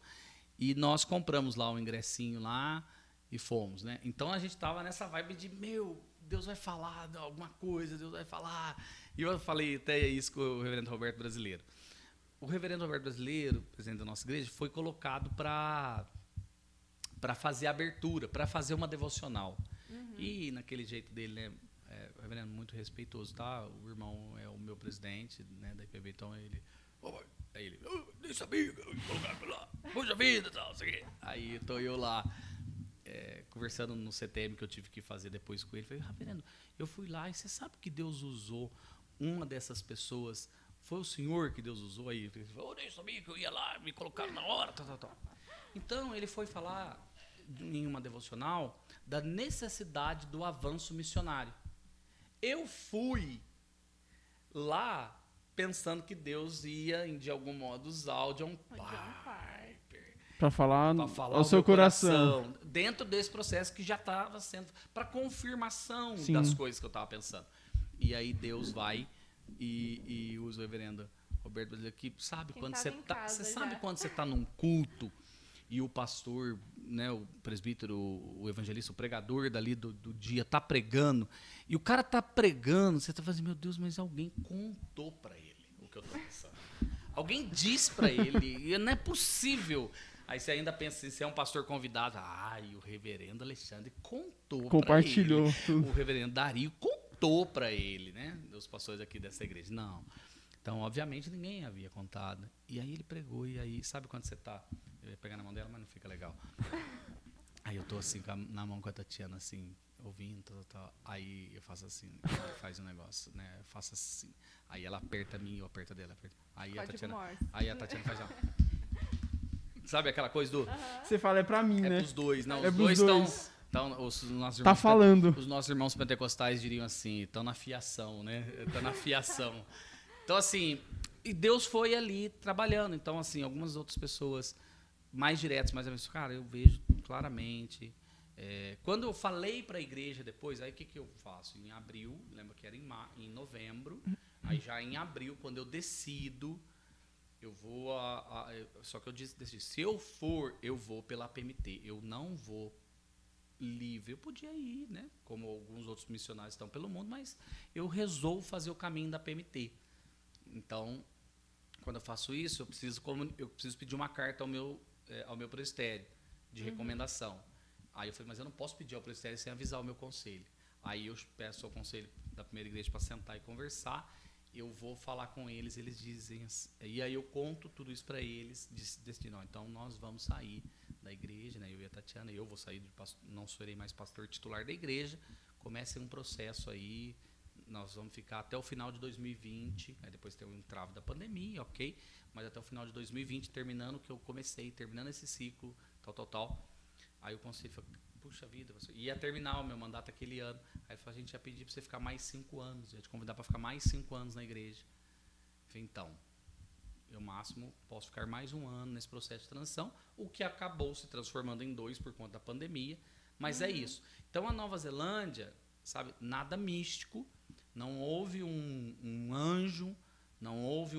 E nós compramos lá um ingressinho lá e fomos, né? Então a gente estava nessa vibe de, Deus vai falar de alguma coisa, Deus vai falar. E eu falei até isso com o reverendo Roberto Brasileiro. O reverendo Roberto Brasileiro, presidente da nossa igreja, foi colocado para fazer a abertura, para fazer uma devocional. E naquele jeito dele, né? O reverendo muito respeitoso, tá? O irmão é o meu presidente, né, da IPB, então ele... Aí ele, nem sabia que eu ia colocar pra lá, puxa vida, tal, assim. Aí tô eu lá, conversando no CTM que eu tive que fazer depois com ele, falei, reverendo, eu fui lá e você sabe que Deus usou uma dessas pessoas, foi o senhor que Deus usou aí? Ele falou, eu nem sabia que eu ia lá, me colocaram na hora, tal. Então ele foi falar em uma devocional da necessidade do avanço missionário. Eu fui lá pensando que Deus ia, de algum modo, usar o John Piper
para falar
ao
seu
meu
coração.
Dentro desse processo que já estava sendo para confirmação
Sim.
das coisas que eu estava pensando. E aí Deus vai e usa o reverendo Roberto Brasileiro, que sabe quando você tá, você sabe quando você está num culto e o pastor, né, o presbítero, o evangelista, o pregador dali do dia tá pregando, e o cara tá pregando, você tá fazendo, meu Deus, mas alguém contou para ele o que eu tô pensando. Alguém disse para ele, e não é possível. Aí você ainda pensa assim, você é um pastor convidado, e o reverendo Alexandre contou
compartilhou
pra ele. O reverendo Dario contou para ele, né, dos pastores aqui dessa igreja. Não. Então, obviamente, ninguém havia contado. E aí ele pregou, e aí, sabe quando você tá... Eu ia pegar na mão dela, mas não fica legal. Aí eu tô assim, na mão com a Tatiana, assim, ouvindo, tal. Aí eu faço assim, ela faz um negócio, né? Eu faço assim. Aí ela aperta a mim, eu aperto a dela. Aí a Tatiana faz ó. Sabe aquela coisa do...
Você fala, é pra mim, né?
É pros dois, não.
É
Os
pros
dois estão... Os nossos
tá
irmãos
falando.
Os nossos irmãos pentecostais diriam assim, estão na fiação, né? Estão na fiação. Então, assim, e Deus foi ali trabalhando. Então, assim, algumas outras pessoas mais diretas, mais vezes, cara, eu vejo claramente. Quando eu falei para a igreja depois, aí o que eu faço? Em abril, lembra que era em novembro, aí já em abril, quando eu decido, eu vou só que eu decidi, se eu for, eu vou pela PMT, eu não vou livre. Eu podia ir, né? Como alguns outros missionários estão pelo mundo, mas eu resolvo fazer o caminho da PMT. Então, quando eu faço isso, eu preciso pedir uma carta ao meu presbitério de recomendação. Aí eu falei, mas eu não posso pedir ao presbitério sem avisar o meu conselho. Aí eu peço ao conselho da primeira igreja para sentar e conversar. Eu vou falar com eles, eles dizem assim, e aí eu conto tudo isso para eles, não, então nós vamos sair da igreja, né? Eu e a Tatiana, eu vou sair, não serei mais pastor titular da igreja, comece um processo aí. Nós vamos ficar até o final de 2020, aí depois tem o entrave da pandemia, ok? Mas até o final de 2020, terminando o que eu comecei, terminando esse ciclo, tal. Aí o conselho falou, puxa vida, ia terminar o meu mandato aquele ano. Aí ele falou, a gente ia pedir para você ficar mais 5 anos, ia te convidar para ficar mais 5 anos na igreja. Eu falei, então, eu máximo posso ficar mais 1 ano nesse processo de transição, o que acabou se transformando em 2 por conta da pandemia, mas é isso. Então a Nova Zelândia, sabe, nada místico, não houve um anjo, não houve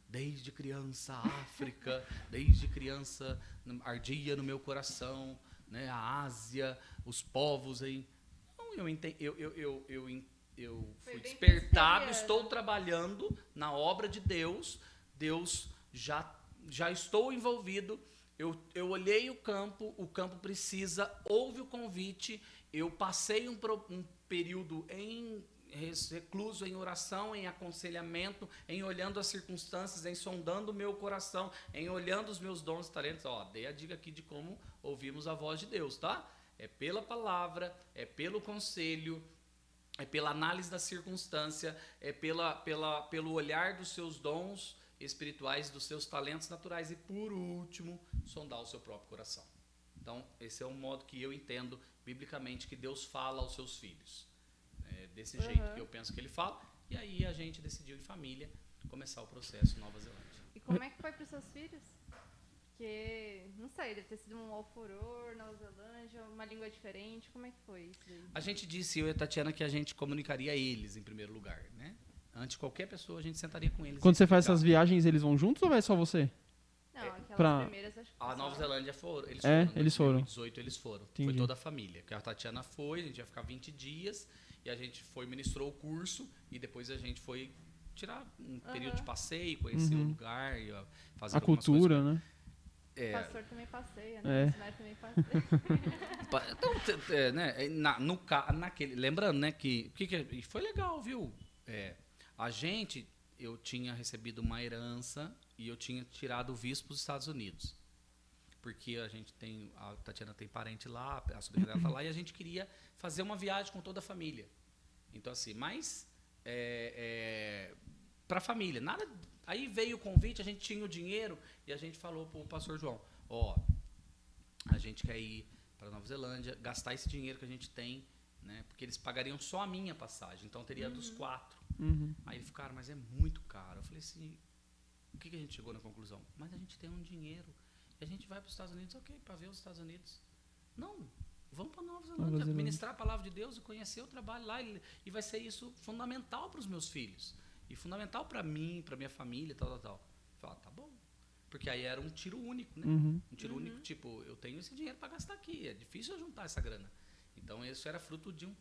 desde criança África, desde criança ardia no meu coração, né, a Ásia, os povos aí. Não, eu fui despertado, estou trabalhando na obra de Deus, já estou envolvido, eu olhei o campo precisa, houve o convite, eu passei um período recluso em oração, em aconselhamento, em olhando as circunstâncias, em sondando o meu coração, em olhando os meus dons e talentos. Dei a dica aqui de como ouvimos a voz de Deus, tá? É pela palavra, é pelo conselho, é pela análise da circunstância, é pelo olhar dos seus dons espirituais, dos seus talentos naturais e, por último, sondar o seu próprio coração. Então, esse é o modo que eu entendo, biblicamente, que Deus fala aos seus filhos. desse jeito que eu penso que ele fala. E aí a gente decidiu em família começar o processo em Nova Zelândia.
E como é que foi para os seus filhos? Porque, não sei, deve ter sido um alforor, Nova Zelândia, uma língua diferente. Como é que foi isso daí?
A gente disse, eu e a Tatiana, que a gente comunicaria eles em primeiro lugar, né? Antes de qualquer pessoa, a gente sentaria com eles.
Quando você faz essas viagens, eles vão juntos ou vai só você?
Não, aquelas
pra-
primeiras acho que
A
foi
Nova
só.
Zelândia foram. Eles
É,
foram.
eles foram.
Em 2018 eles foram. Foi
Entendi.
toda a família. Que a Tatiana foi, a gente ia ficar 20 dias. E a gente foi, ministrou o curso. E depois a gente foi tirar um período de passeio, conhecer o lugar. E, ó, fazer
A
algumas
cultura, né?
O
coisas.
pastor também passeia, né? O missionário também passeia.
Lembrando, né, que e foi legal, viu? Eu tinha recebido uma herança e eu tinha tirado o visto para os Estados Unidos. Porque a Tatiana tem parente lá, a sobrinha dela tá lá, e a gente queria fazer uma viagem com toda a família. Então, assim, mas para a família. Nada. Aí veio o convite, a gente tinha o dinheiro e a gente falou pro pastor João, a gente quer ir para Nova Zelândia, gastar esse dinheiro que a gente tem, né? Porque eles pagariam só a minha passagem, então teria dos 4. Aí eles ficaram, mas é muito caro. Eu falei assim, o que a gente chegou na conclusão? Mas a gente tem um dinheiro e a gente vai para os Estados Unidos, ok, para ver os Estados Unidos. Não, vamos para Nova Zelândia, ministrar a palavra de Deus e conhecer o trabalho lá. E vai ser isso fundamental para os meus filhos. E fundamental para mim, para minha família, tal. Eu falei, tá bom. Porque aí era um tiro único, né? Um tiro único, tipo, eu tenho esse dinheiro para gastar aqui. É difícil eu juntar essa grana. Então, isso era fruto de um...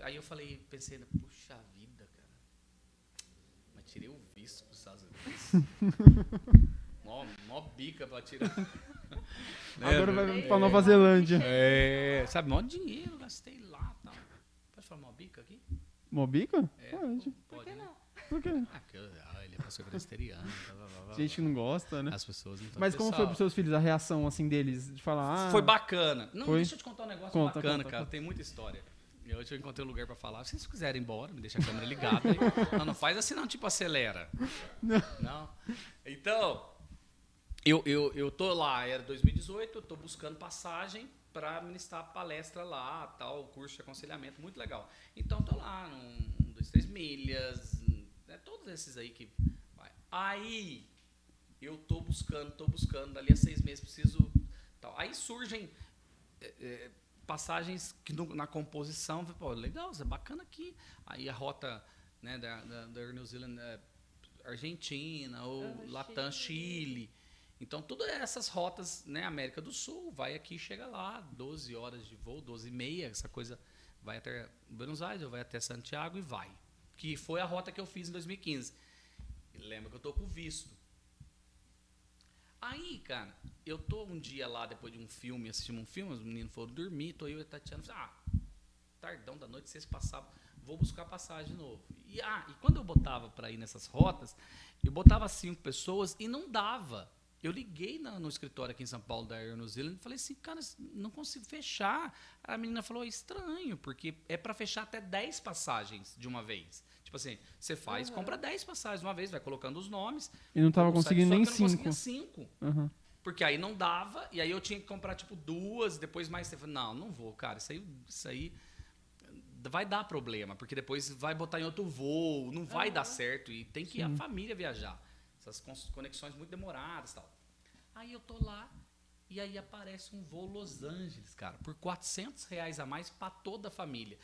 Aí eu pensei, puxa vida, cara. Mas tirei o visto para os Estados Unidos. mó bica para tirar.
Agora vai pra Nova Zelândia.
Sabe, mó dinheiro, gastei lá e tal. Pode falar mó bica aqui?
Mobica?
Pode.
Por que
Né?
não?
Por quê?
Porque ele é pastor presbiteriano.
Gente que não gosta, né?
As pessoas não estão.
Mas como foi pros seus filhos a reação, assim, deles? De falar,
Foi bacana. Não,
foi?
deixa eu te contar um negócio
Conta,
bacana,
conta,
cara.
conta.
Tem muita história. E hoje eu encontrei um lugar pra falar. Se vocês quiserem ir embora, me deixa a câmera ligada. Aí. Não faz assim não, tipo acelera. Não. Então, eu tô lá, era 2018, eu tô buscando passagem para ministrar palestra lá, tal, curso de aconselhamento, muito legal. Então, tô lá, 1, 2, 3 milhas, todos esses aí que vai. Aí, eu tô buscando, dali a 6 meses preciso, tal. Aí surgem passagens que na composição, pô, legal, isso é bacana aqui. Aí a rota, né, da Air New Zealand, Argentina, ou Latam, Chile. Então, todas essas rotas, né, América do Sul, vai aqui, chega lá, 12 horas de voo, 12 e meia, essa coisa vai até Buenos Aires, vai até Santiago e vai. Que foi a rota que eu fiz em 2015. E lembra que eu tô com visto. Aí, cara, eu tô um dia lá, depois de um filme, assistimos um filme, os meninos foram dormir, tô eu e a Tatiana, tardão da noite, vocês passavam, vou buscar passagem de novo. E quando eu botava para ir nessas rotas, eu botava 5 pessoas e não dava. Eu liguei no escritório aqui em São Paulo da Air New Zealand e falei assim, cara, não consigo fechar. A menina falou, estranho, porque é para fechar até 10 passagens de uma vez. Tipo assim, você faz, compra 10 passagens de uma vez, vai colocando os nomes.
E não tava conseguindo nem 5.
Eu não conseguia 5. Porque aí não dava, e aí eu tinha que comprar tipo 2, depois mais. Você falou, não vou, cara, isso aí vai dar problema, porque depois vai botar em outro voo, não vai dar certo, e tem que ir a família viajar. Essas conexões muito demoradas e tal. Aí eu tô lá, e aí aparece um voo Los Angeles, cara, por R$400 a mais para toda a família.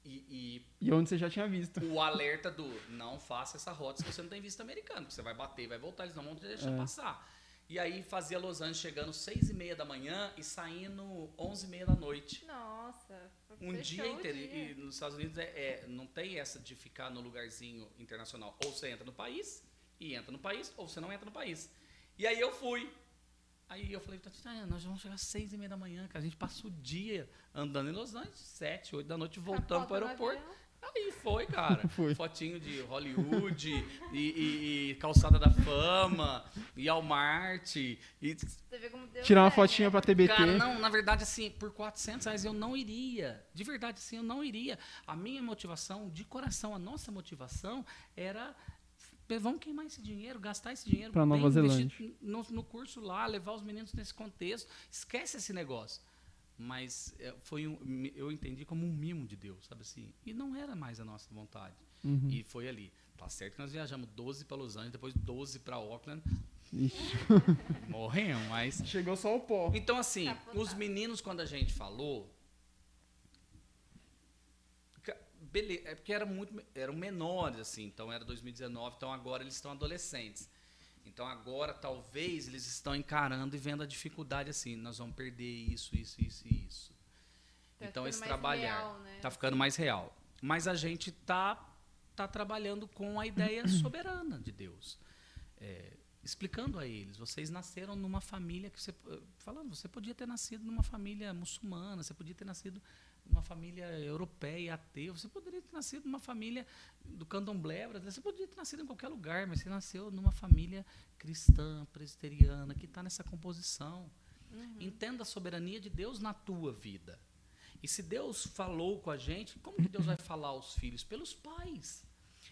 E
onde você já tinha visto.
O alerta do não faça essa rota se você não tem visto americano, porque você vai bater e vai voltar, eles não vão te deixar passar. E aí fazia Los Angeles chegando 6h30 da manhã e saindo 11h30 da noite.
Nossa,
um dia inteiro. E nos Estados Unidos não tem essa de ficar no lugarzinho internacional. Ou você entra no país, ou você não entra no país. E aí eu fui. Aí eu falei, nós vamos chegar às 6h30 da manhã, que a gente passa o dia andando em Los Angeles, 7, 8 da noite, voltando para o aeroporto. Aí foi, cara. Fotinho de Hollywood, e Calçada da Fama, e Walmart.
Você vê como Deus
tirar uma fotinha pra TBT.
Cara, não, na verdade, assim, por R$400 eu não iria. De verdade, assim, eu não iria. A minha motivação, de coração, a nossa motivação era... Vamos queimar esse dinheiro, gastar esse dinheiro
para Nova Zelândia.
No curso lá, levar os meninos nesse contexto. Esquece esse negócio. mas eu entendi como um mimo de Deus, sabe assim? E não era mais a nossa vontade.
Uhum.
E foi ali. Tá certo que nós viajamos 12 para Los Angeles, depois 12 para Auckland.
Ixi.
Morremos, mas...
Chegou só o pó.
Então, assim,
Capotado.
os meninos, quando a gente falou... Beleza, é porque eram menores, assim, então era 2019, então agora eles estão adolescentes. Então agora talvez eles estão encarando e vendo a dificuldade assim, nós vamos perder isso, isso, isso e isso.
Tá
Então
ficando
esse
mais
trabalhar
real, né?
tá ficando mais real. Mas a gente tá trabalhando com a ideia soberana de Deus. Explicando a eles, vocês nasceram numa família que você podia ter nascido numa família muçulmana, você podia ter nascido numa família europeia, ateia, você poderia ter nascido numa família do candomblé brasileiro, você poderia ter nascido em qualquer lugar, mas você nasceu numa família cristã, presbiteriana, que está nessa composição. Entenda a soberania de Deus na tua vida. E se Deus falou com a gente, como que Deus vai falar aos filhos? Pelos pais.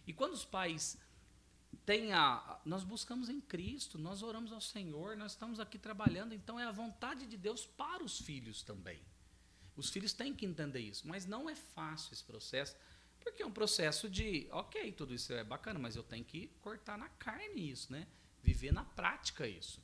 E quando os pais nós buscamos em Cristo, nós oramos ao Senhor, nós estamos aqui trabalhando, então é a vontade de Deus para os filhos também. Os filhos têm que entender isso, mas não é fácil esse processo, porque é um processo de, ok, tudo isso é bacana, mas eu tenho que cortar na carne isso, né? Viver na prática isso.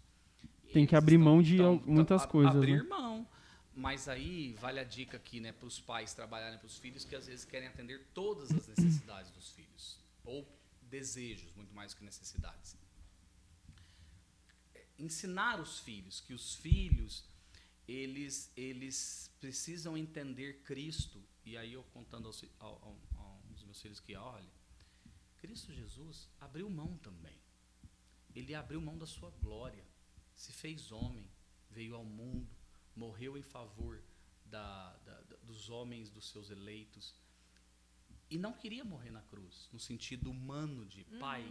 Tem que abrir mão de muitas coisas.
Abrir
né?
mão. Mas aí vale a dica aqui, né, para os pais trabalharem para os filhos, que às vezes querem atender todas as necessidades dos filhos, ou desejos, muito mais que necessidades. Ensinar os filhos, que os filhos, eles precisam entender Cristo. E aí eu contando aos meus filhos que, olha, Cristo Jesus abriu mão também. Ele abriu mão da sua glória, se fez homem, veio ao mundo, morreu em favor dos homens, dos seus eleitos, e não queria morrer na cruz, no sentido humano de Pai,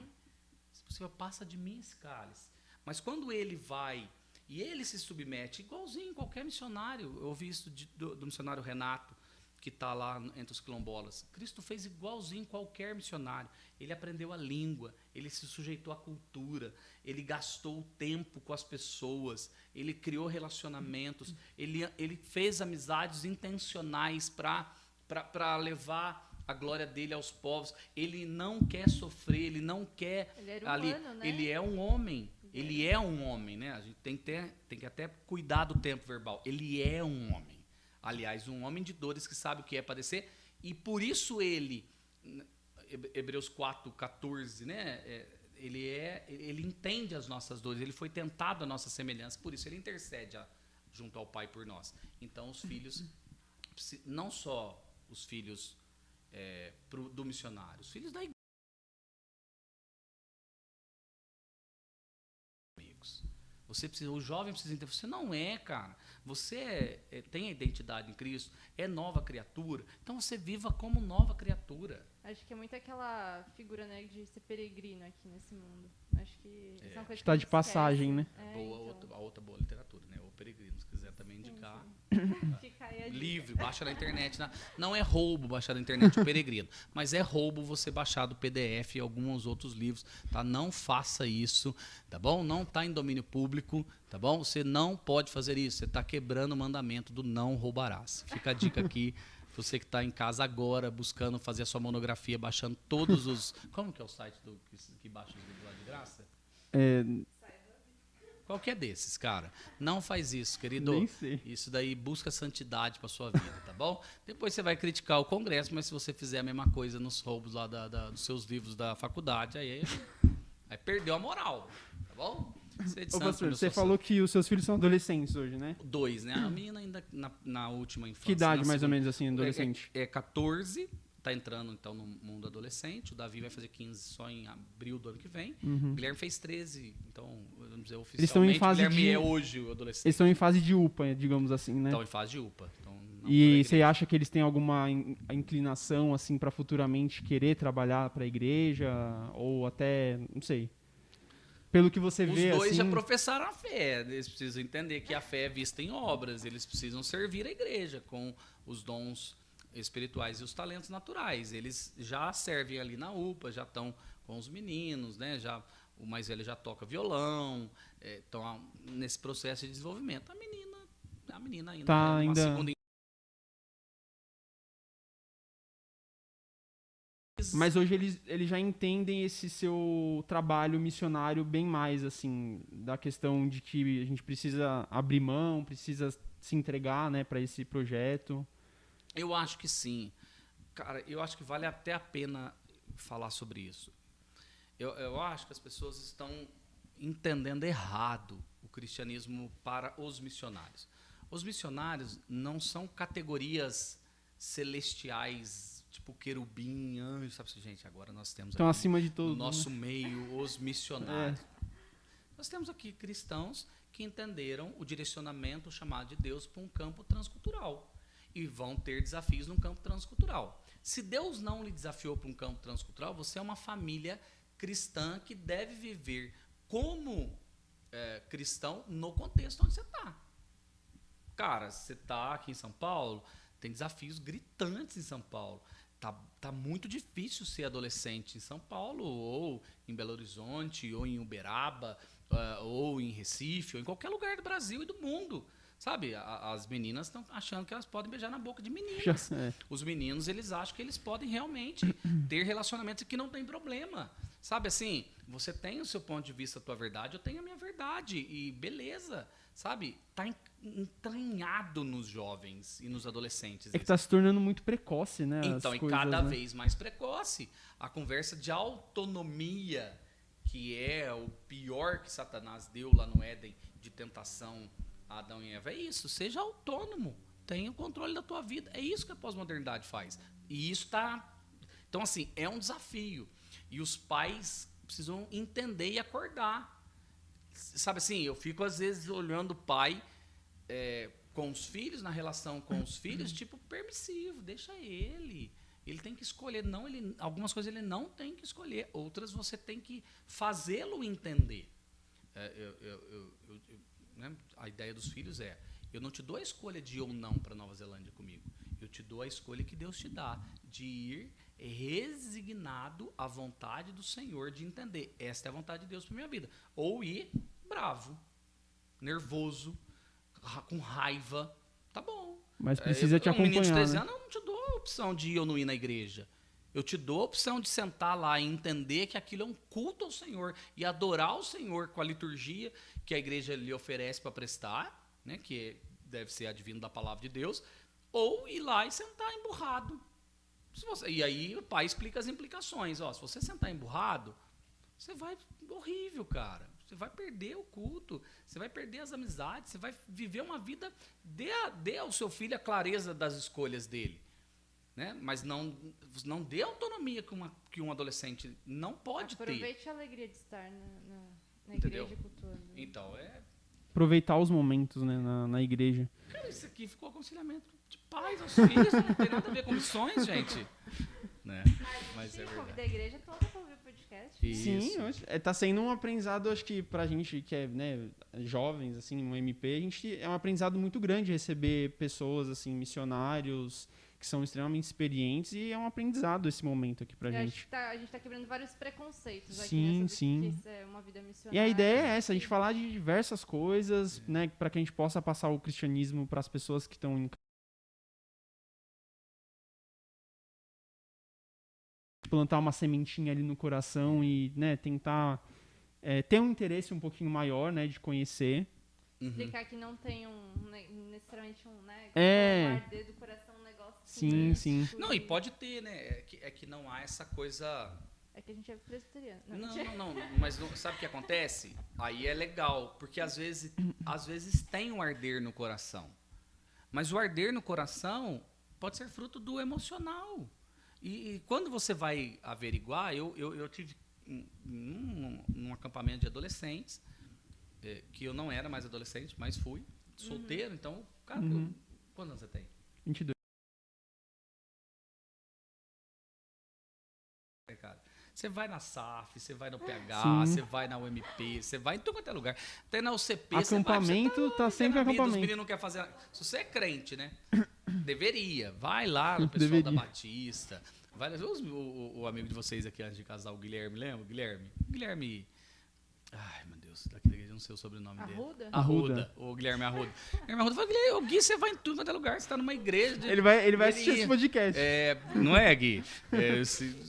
se possível, passa de mim esse cálice. Mas quando ele vai e ele se submete, igualzinho qualquer missionário, eu ouvi isso do missionário Renato, que está lá entre os quilombolas. Cristo fez igualzinho qualquer missionário. Ele aprendeu a língua, ele se sujeitou à cultura, ele gastou tempo com as pessoas, ele criou relacionamentos, ele fez amizades intencionais para levar a glória dele aos povos. Ele não quer sofrer, ele não quer...
Ele era humano, né?
Ele é um homem. Ele é um homem, né? A gente tem que até cuidar do tempo verbal. Ele é um homem. Aliás, um homem de dores que sabe o que é padecer. E por isso ele, Hebreus 4:14, né? Ele entende as nossas dores. Ele foi tentado à nossa semelhança. Por isso ele intercede junto ao Pai por nós. Então os filhos, não só os filhos do missionário, os filhos da igreja. O jovem precisa entender, você não é, cara. Você tem a identidade em Cristo, é nova criatura, então você viva como nova criatura.
Acho que é muito aquela figura, né, de ser peregrino aqui nesse mundo. Acho que essa é uma coisa
Está
que a
de
gente
passagem, né?
esquece.
Boa, a outra boa literatura, né? O Peregrino, se quiser também indicar.
Fica aí a dica.
Livre, baixa na internet. Não é roubo baixar na internet o Peregrino, mas é roubo você baixar do PDF e alguns outros livros, tá? Não faça isso, tá bom? Não está em domínio público, tá bom? Você não pode fazer isso, você está quebrando o mandamento do não roubarás. Fica a dica aqui, você que está em casa agora, buscando fazer a sua monografia, baixando todos os... Como que é o site que baixa os livros lá de graça? Qualquer desses, cara. Não faz isso, querido.
Nem sei.
Isso daí busca santidade para sua vida, tá bom? Depois você vai criticar o Congresso, mas se você fizer a mesma coisa nos roubos lá dos seus livros da faculdade, aí perdeu a moral, tá bom?
Ô, pastor, você falou que os seus filhos são adolescentes hoje, né?
2, né? A menina ainda na última infância.
Que idade,
na
mais ou
segunda.
menos, assim, adolescente?
É 14, tá entrando, então, no mundo adolescente. O Davi vai fazer 15 só em abril do ano que vem. O Guilherme fez 13, então, vamos dizer, oficialmente,
Eles estão em fase
o Guilherme
de...
é hoje o adolescente.
Eles estão em fase de UPA, digamos assim, né?
Estão em fase de UPA.
E você acha que eles têm alguma inclinação, assim, para futuramente querer trabalhar para a igreja? Ou até, não sei... Pelo que você vê,
os dois
assim...
já professaram a fé, eles precisam entender que a fé é vista em obras, eles precisam servir a igreja com os dons espirituais e os talentos naturais. Eles já servem ali na UPA, já estão com os meninos, né? O mais velho já toca violão, estão nesse processo de desenvolvimento. A menina a menina ainda
Tá,
é uma
ainda...
segunda.
Mas hoje eles já entendem esse seu trabalho missionário bem mais, assim, da questão de que a gente precisa abrir mão, precisa se entregar, né, para esse projeto.
Eu acho que sim. Cara, eu acho que vale até a pena falar sobre isso. Eu acho que as pessoas estão entendendo errado o cristianismo para os missionários. Os missionários não são categorias celestiais, tipo querubim, anjo, sabe? Gente, agora nós temos
Estão
aqui
acima de
no
todos,
nosso
né?
meio os missionários. Nós temos aqui cristãos que entenderam o direcionamento, o chamado de Deus para um campo transcultural e vão ter desafios num campo transcultural. Se Deus não lhe desafiou para um campo transcultural, você é uma família cristã que deve viver como cristão no contexto onde você está. Cara, você está aqui em São Paulo, tem desafios gritantes em São Paulo. Tá muito difícil ser adolescente em São Paulo, ou em Belo Horizonte, ou em Uberaba, ou em Recife, ou em qualquer lugar do Brasil e do mundo. Sabe, as meninas estão achando que elas podem beijar na boca de meninas. Os meninos, eles acham que eles podem realmente ter relacionamentos que não tem problema. Sabe assim, você tem o seu ponto de vista, a tua verdade, eu tenho a minha verdade. E beleza, sabe? Tá entranhado nos jovens e nos adolescentes.
É que tá se tornando muito precoce, né?
Então,
as
e
coisas,
cada
né?
vez mais precoce. A conversa de autonomia, que é o pior que Satanás deu lá no Éden, de tentação a Adão e Eva, é isso. Seja autônomo. Tenha o controle da tua vida. É isso que a pós-modernidade faz. E isso tá... Então, assim, é um desafio. E os pais precisam entender e acordar. Sabe assim, eu fico às vezes olhando o pai com os filhos, na relação com os filhos, tipo, permissivo, deixa ele. Ele tem que escolher. Não, algumas coisas ele não tem que escolher, outras você tem que fazê-lo entender. Né? A ideia dos filhos é, eu não te dou a escolha de ir ou não para Nova Zelândia comigo. Eu te dou a escolha que Deus te dá, de ir resignado à vontade do Senhor, de entender, esta é a vontade de Deus para minha vida. Ou ir bravo, nervoso, com raiva, tá bom.
Mas precisa te acompanhar,
um menino de 13
né?
anos, eu não te dou a opção de ir ou não ir na igreja. Eu te dou a opção de sentar lá e entender que aquilo é um culto ao Senhor e adorar o Senhor com a liturgia que a igreja lhe oferece para prestar, né, que deve ser advindo da palavra de Deus, ou ir lá e sentar emburrado. E aí o pai explica as implicações. Ó, se você sentar emburrado, você vai... Horrível, cara. Você vai perder o culto, você vai perder as amizades, você vai viver uma vida... Dê ao seu filho a clareza das escolhas dele. Né? Mas não dê autonomia que um adolescente não pode ter.
Aproveite a alegria de estar na
Entendeu?
igreja cultuando.
Então,
Aproveitar os momentos, né, na igreja.
Cara, isso aqui ficou aconselhamento de pais aos filhos, não tem nada a ver com missões, gente. Né? Mas é verdade.
Convida a igreja toda para ouvir o podcast.
Isso.
Sim, tá sendo um aprendizado, acho que pra gente que é, né, jovens, assim, um MP, é um aprendizado muito grande receber pessoas, assim, missionários, que são extremamente experientes, e é um aprendizado esse momento aqui pra gente.
A gente tá quebrando vários preconceitos aqui,
Sim,
né, sobre
sim.
que isso é uma vida missionária.
E a ideia é essa, a gente falar de diversas coisas, né, para que a gente possa passar o cristianismo para as pessoas que estão em plantar uma sementinha ali no coração e, né, tentar ter um interesse um pouquinho maior, né, de conhecer.
Explicar que não tem necessariamente né,
É.
arder do coração, um negócio
Sim,
assim,
sim.
Não, e pode ter, né? É que não há essa coisa...
É que a gente é presbiteriano.
Não, mas sabe o que acontece? Aí é legal, porque às vezes tem um arder no coração. Mas o arder no coração pode ser fruto do emocional. E quando você vai averiguar, eu tive num acampamento de adolescentes, que eu não era mais adolescente, mas fui, solteiro, então, cara, quantos anos você tem?
22.
Cara, você vai na SAF, você vai no PH,
Sim.
você vai na UMP, você vai em todo quanto é lugar. Até na UCP,
Acampamento tá sempre
Os
acampamento.
meninos não querem fazer. Se você é crente, né? Deveria. Vai lá no pessoal
Deveria.
da Batista. Vai, o amigo de vocês aqui antes de casar, o Guilherme, lembra? Guilherme Ai, meu Deus, daquela igreja, não sei o sobrenome dele.
Arruda?
Arruda.
O Guilherme Arruda. Guilherme Arruda fala, Guilherme, o Gui, você vai em tudo quanto é lugar, você tá numa igreja.
Ele vai assistir esse podcast.
Não é, Gui?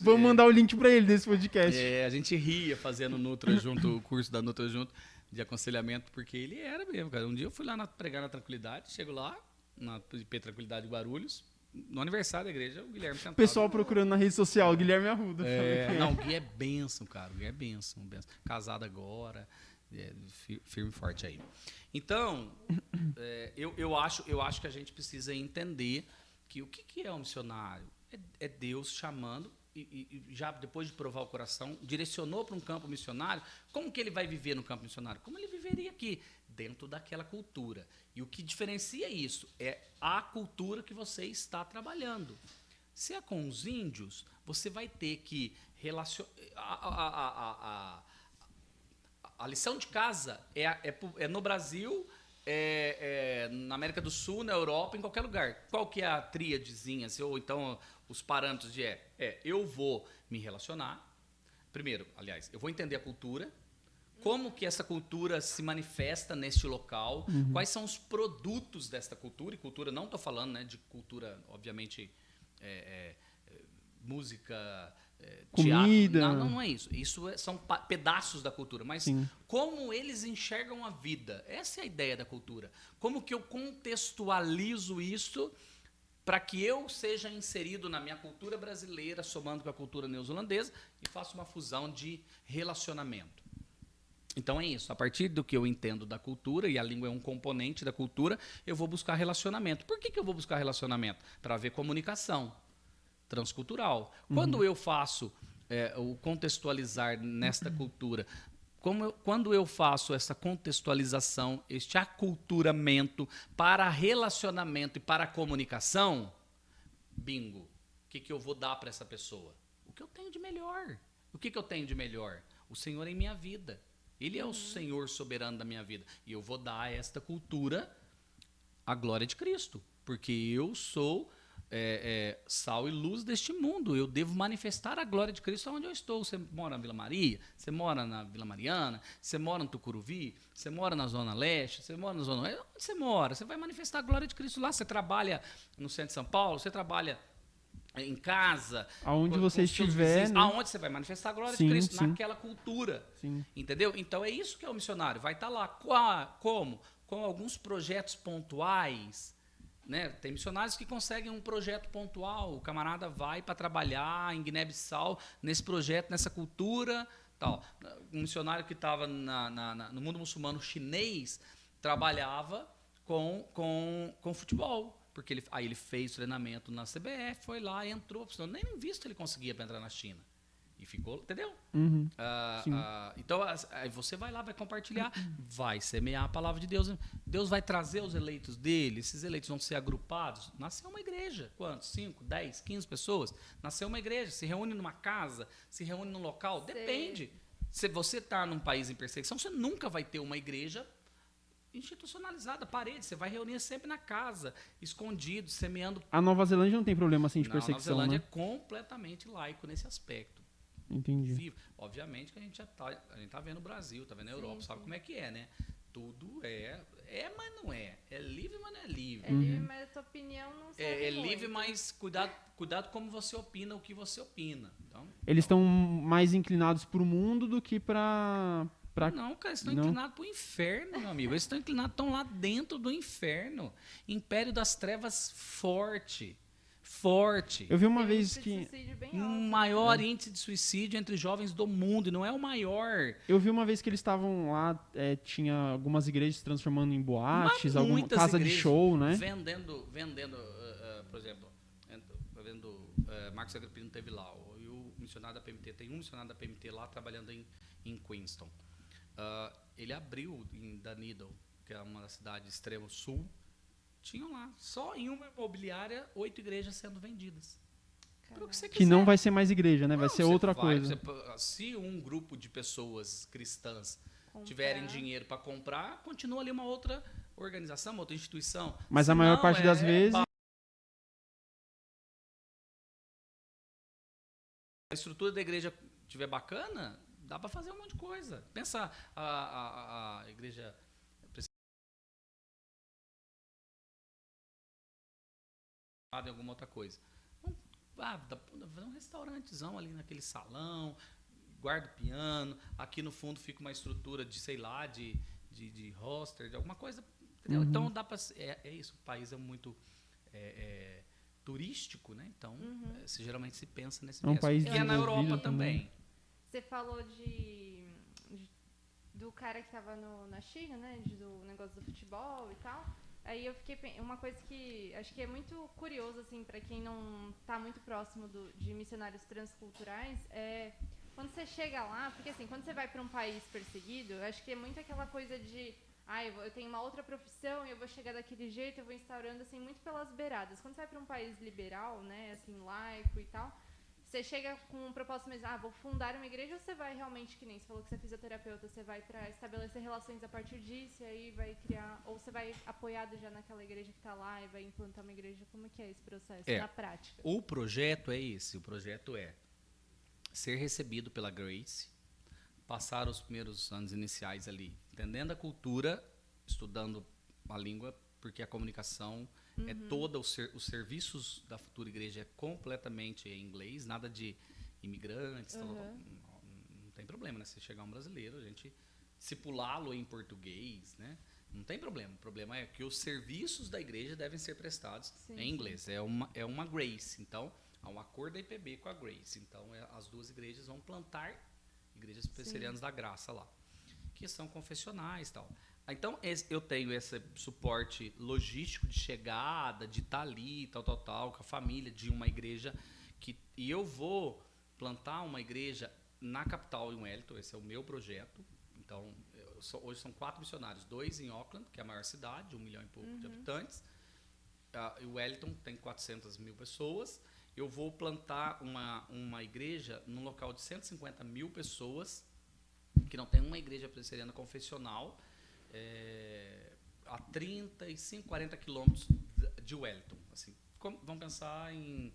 Vamos mandar o link pra ele desse podcast.
A gente ria fazendo Nutra junto, o curso da Nutra junto, de aconselhamento, porque ele era mesmo, cara. Um dia eu fui lá pregar na Tranquilidade, chego lá, na IP Tranquilidade de Guarulhos, no aniversário da igreja, o Guilherme sentado.
Pessoal procurando na rede social, Guilherme Arruda.
Não, o Gui é bênção, cara. O Gui é bênção. Casado agora, firme e forte aí. Então, eu acho que a gente precisa entender que o que é um missionário? É Deus chamando e já depois de provar o coração, direcionou para um campo missionário. Como que ele vai viver no campo missionário? Como ele viveria aqui, dentro daquela cultura. E o que diferencia isso é a cultura que você está trabalhando. Se é com os índios, você vai ter que relacionar... A lição de casa é no Brasil, na América do Sul, na Europa, em qualquer lugar. Qual que é a tríadezinha, ou então os parâmetros de eu vou me relacionar. Primeiro, aliás, eu vou entender a cultura, como que essa cultura se manifesta neste local, quais são os produtos desta cultura, e cultura não estou falando, né, de cultura, obviamente, música,
comida.
Teatro. Não é isso. Isso são pedaços da cultura, mas como eles enxergam a vida. Essa é a ideia da cultura. Como que eu contextualizo isso para que eu seja inserido na minha cultura brasileira, somando com a cultura neozelandesa, e faça uma fusão de relacionamento. Então é isso. A partir do que eu entendo da cultura, e a língua é um componente da cultura, eu vou buscar relacionamento. Por que eu vou buscar relacionamento? Para haver comunicação transcultural. Quando eu faço o contextualizar nesta cultura, quando eu faço essa contextualização, este aculturamento para relacionamento e para comunicação, bingo, o que eu vou dar para essa pessoa? O que eu tenho de melhor. O que eu tenho de melhor? O Senhor em minha vida. Ele é o Senhor soberano da minha vida. E eu vou dar a esta cultura a glória de Cristo. Porque eu sou sal e luz deste mundo. Eu devo manifestar a glória de Cristo onde eu estou. Você mora na Vila Maria, você mora na Vila Mariana, você mora no Tucuruvi, você mora na Zona Leste, você mora na Zona Oeste. Onde você mora? Você vai manifestar a glória de Cristo lá. Você trabalha no centro de São Paulo, você trabalha em casa,
aonde você estiver, né?
Aonde você vai manifestar a glória de Cristo, naquela cultura.
Sim.
Entendeu? Então é isso que é o missionário. Vai estar lá. Como? Com alguns projetos pontuais. Né? Tem missionários que conseguem um projeto pontual. O camarada vai para trabalhar em Guiné-Bissau nesse projeto, nessa cultura. Tal. Um missionário que estava no mundo muçulmano chinês trabalhava com futebol. Porque aí ele fez treinamento na CBF, foi lá, entrou, nem visto ele conseguia para entrar na China. E ficou, entendeu? Então, aí você vai lá, vai compartilhar, vai semear a palavra de Deus. Deus vai trazer os eleitos dele, esses eleitos vão ser agrupados. Nasceu uma igreja. Quantos? 5, 10, 15 pessoas? Nasceu uma igreja, se reúne numa casa, se reúne num local, depende. Se você está num país em perseguição, você nunca vai ter uma igreja institucionalizada, parede, você vai reunir sempre na casa, escondido, semeando.
A Nova Zelândia não tem problema assim de perseguição,
A Nova Zelândia
né?
é completamente laico nesse aspecto.
Entendi.
Vivo. Obviamente que a gente tá vendo o Brasil, tá vendo a Europa, sabe como é que é, né? Tudo mas não é. É livre, mas não é livre.
É livre, mas a tua opinião não serve
É
muito.
livre, mas cuidado como você opina, o que você opina. Então,
eles estão mais inclinados para o mundo do que para...
Não, cara, eles estão inclinados para o inferno, meu amigo. Eles estão lá dentro do inferno. Império das trevas forte.
Eu vi uma
Tem
vez
índice de
que...
suicídio bem alto.
Um maior índice de suicídio entre jovens do mundo, e não é o maior.
Eu vi uma vez que eles estavam lá, tinha algumas igrejas se transformando em boates, alguma
muitas
casa de
igrejas
show, né?
Vendendo, por exemplo, Marcos Agripino teve lá, e o missionário da PMT, tem um missionário da PMT lá trabalhando em Queenstown. Ele abriu em Dunedin, que é uma cidade extremo sul, tinham lá, só em uma imobiliária, 8 igrejas sendo vendidas. Pro que você quiser.
Que não vai ser mais igreja, né? Vai ser outra coisa.
Se um grupo de pessoas cristãs tiverem dinheiro para comprar, continua ali uma outra organização, uma outra instituição.
Mas a maior parte das vezes...
A estrutura da igreja estiver bacana, dá para fazer um monte de coisa. Pensa a igreja em alguma outra coisa. Dá pra fazer um restaurantezão ali naquele salão, guarda o piano, aqui no fundo fica uma estrutura de, sei lá, de roster, de alguma coisa. Entendeu? Então dá para é isso, o país é muito turístico, né? Então, geralmente se pensa nesse
É um país
que é na Europa
desenvolvido
também.
Você falou do cara que estava na China, né? Do negócio do futebol e tal. Aí eu fiquei uma coisa que acho que é muito curioso assim para quem não está muito próximo de missionários transculturais é quando você chega lá, porque assim, quando você vai para um país perseguido, eu acho que é muito aquela coisa de eu tenho uma outra profissão e eu vou chegar daquele jeito, eu vou instaurando assim muito pelas beiradas. Quando você vai para um país liberal, né, assim, laico e tal, você chega com um propósito mesmo, vou fundar uma igreja, ou você vai realmente, que nem você falou que você é fisioterapeuta, você vai para estabelecer relações a partir disso e aí vai criar, ou você vai apoiado já naquela igreja que está lá e vai implantar uma igreja, como que é esse processo na prática?
O projeto é esse, o projeto é ser recebido pela Grace, passar os primeiros anos iniciais ali, entendendo a cultura, estudando a língua, porque a comunicação é toda, os serviços da futura igreja é completamente em inglês, nada de imigrantes, não tem problema, né? Se chegar um brasileiro, a gente discipulá-lo em português, né? Não tem problema. O problema é que os serviços da igreja devem ser prestados em inglês. É uma Grace. Então, há um acordo da IPB com a Grace. Então, as duas igrejas vão plantar igrejas presbiterianas da graça lá, que são confessionais e tal. Então, eu tenho esse suporte logístico de chegada, de estar ali, tal, com a família de uma igreja. E eu vou plantar uma igreja na capital, em Wellington. Esse é o meu projeto. Então, hoje são 4 missionários. 2 em Auckland, que é a maior cidade, 1 milhão e pouco de habitantes. E Wellington tem 400 mil pessoas. Eu vou plantar uma igreja num local de 150 mil pessoas, que não tem uma igreja presbiteriana confessional, a 35, 40 quilômetros de Wellington. Assim, vamos pensar em...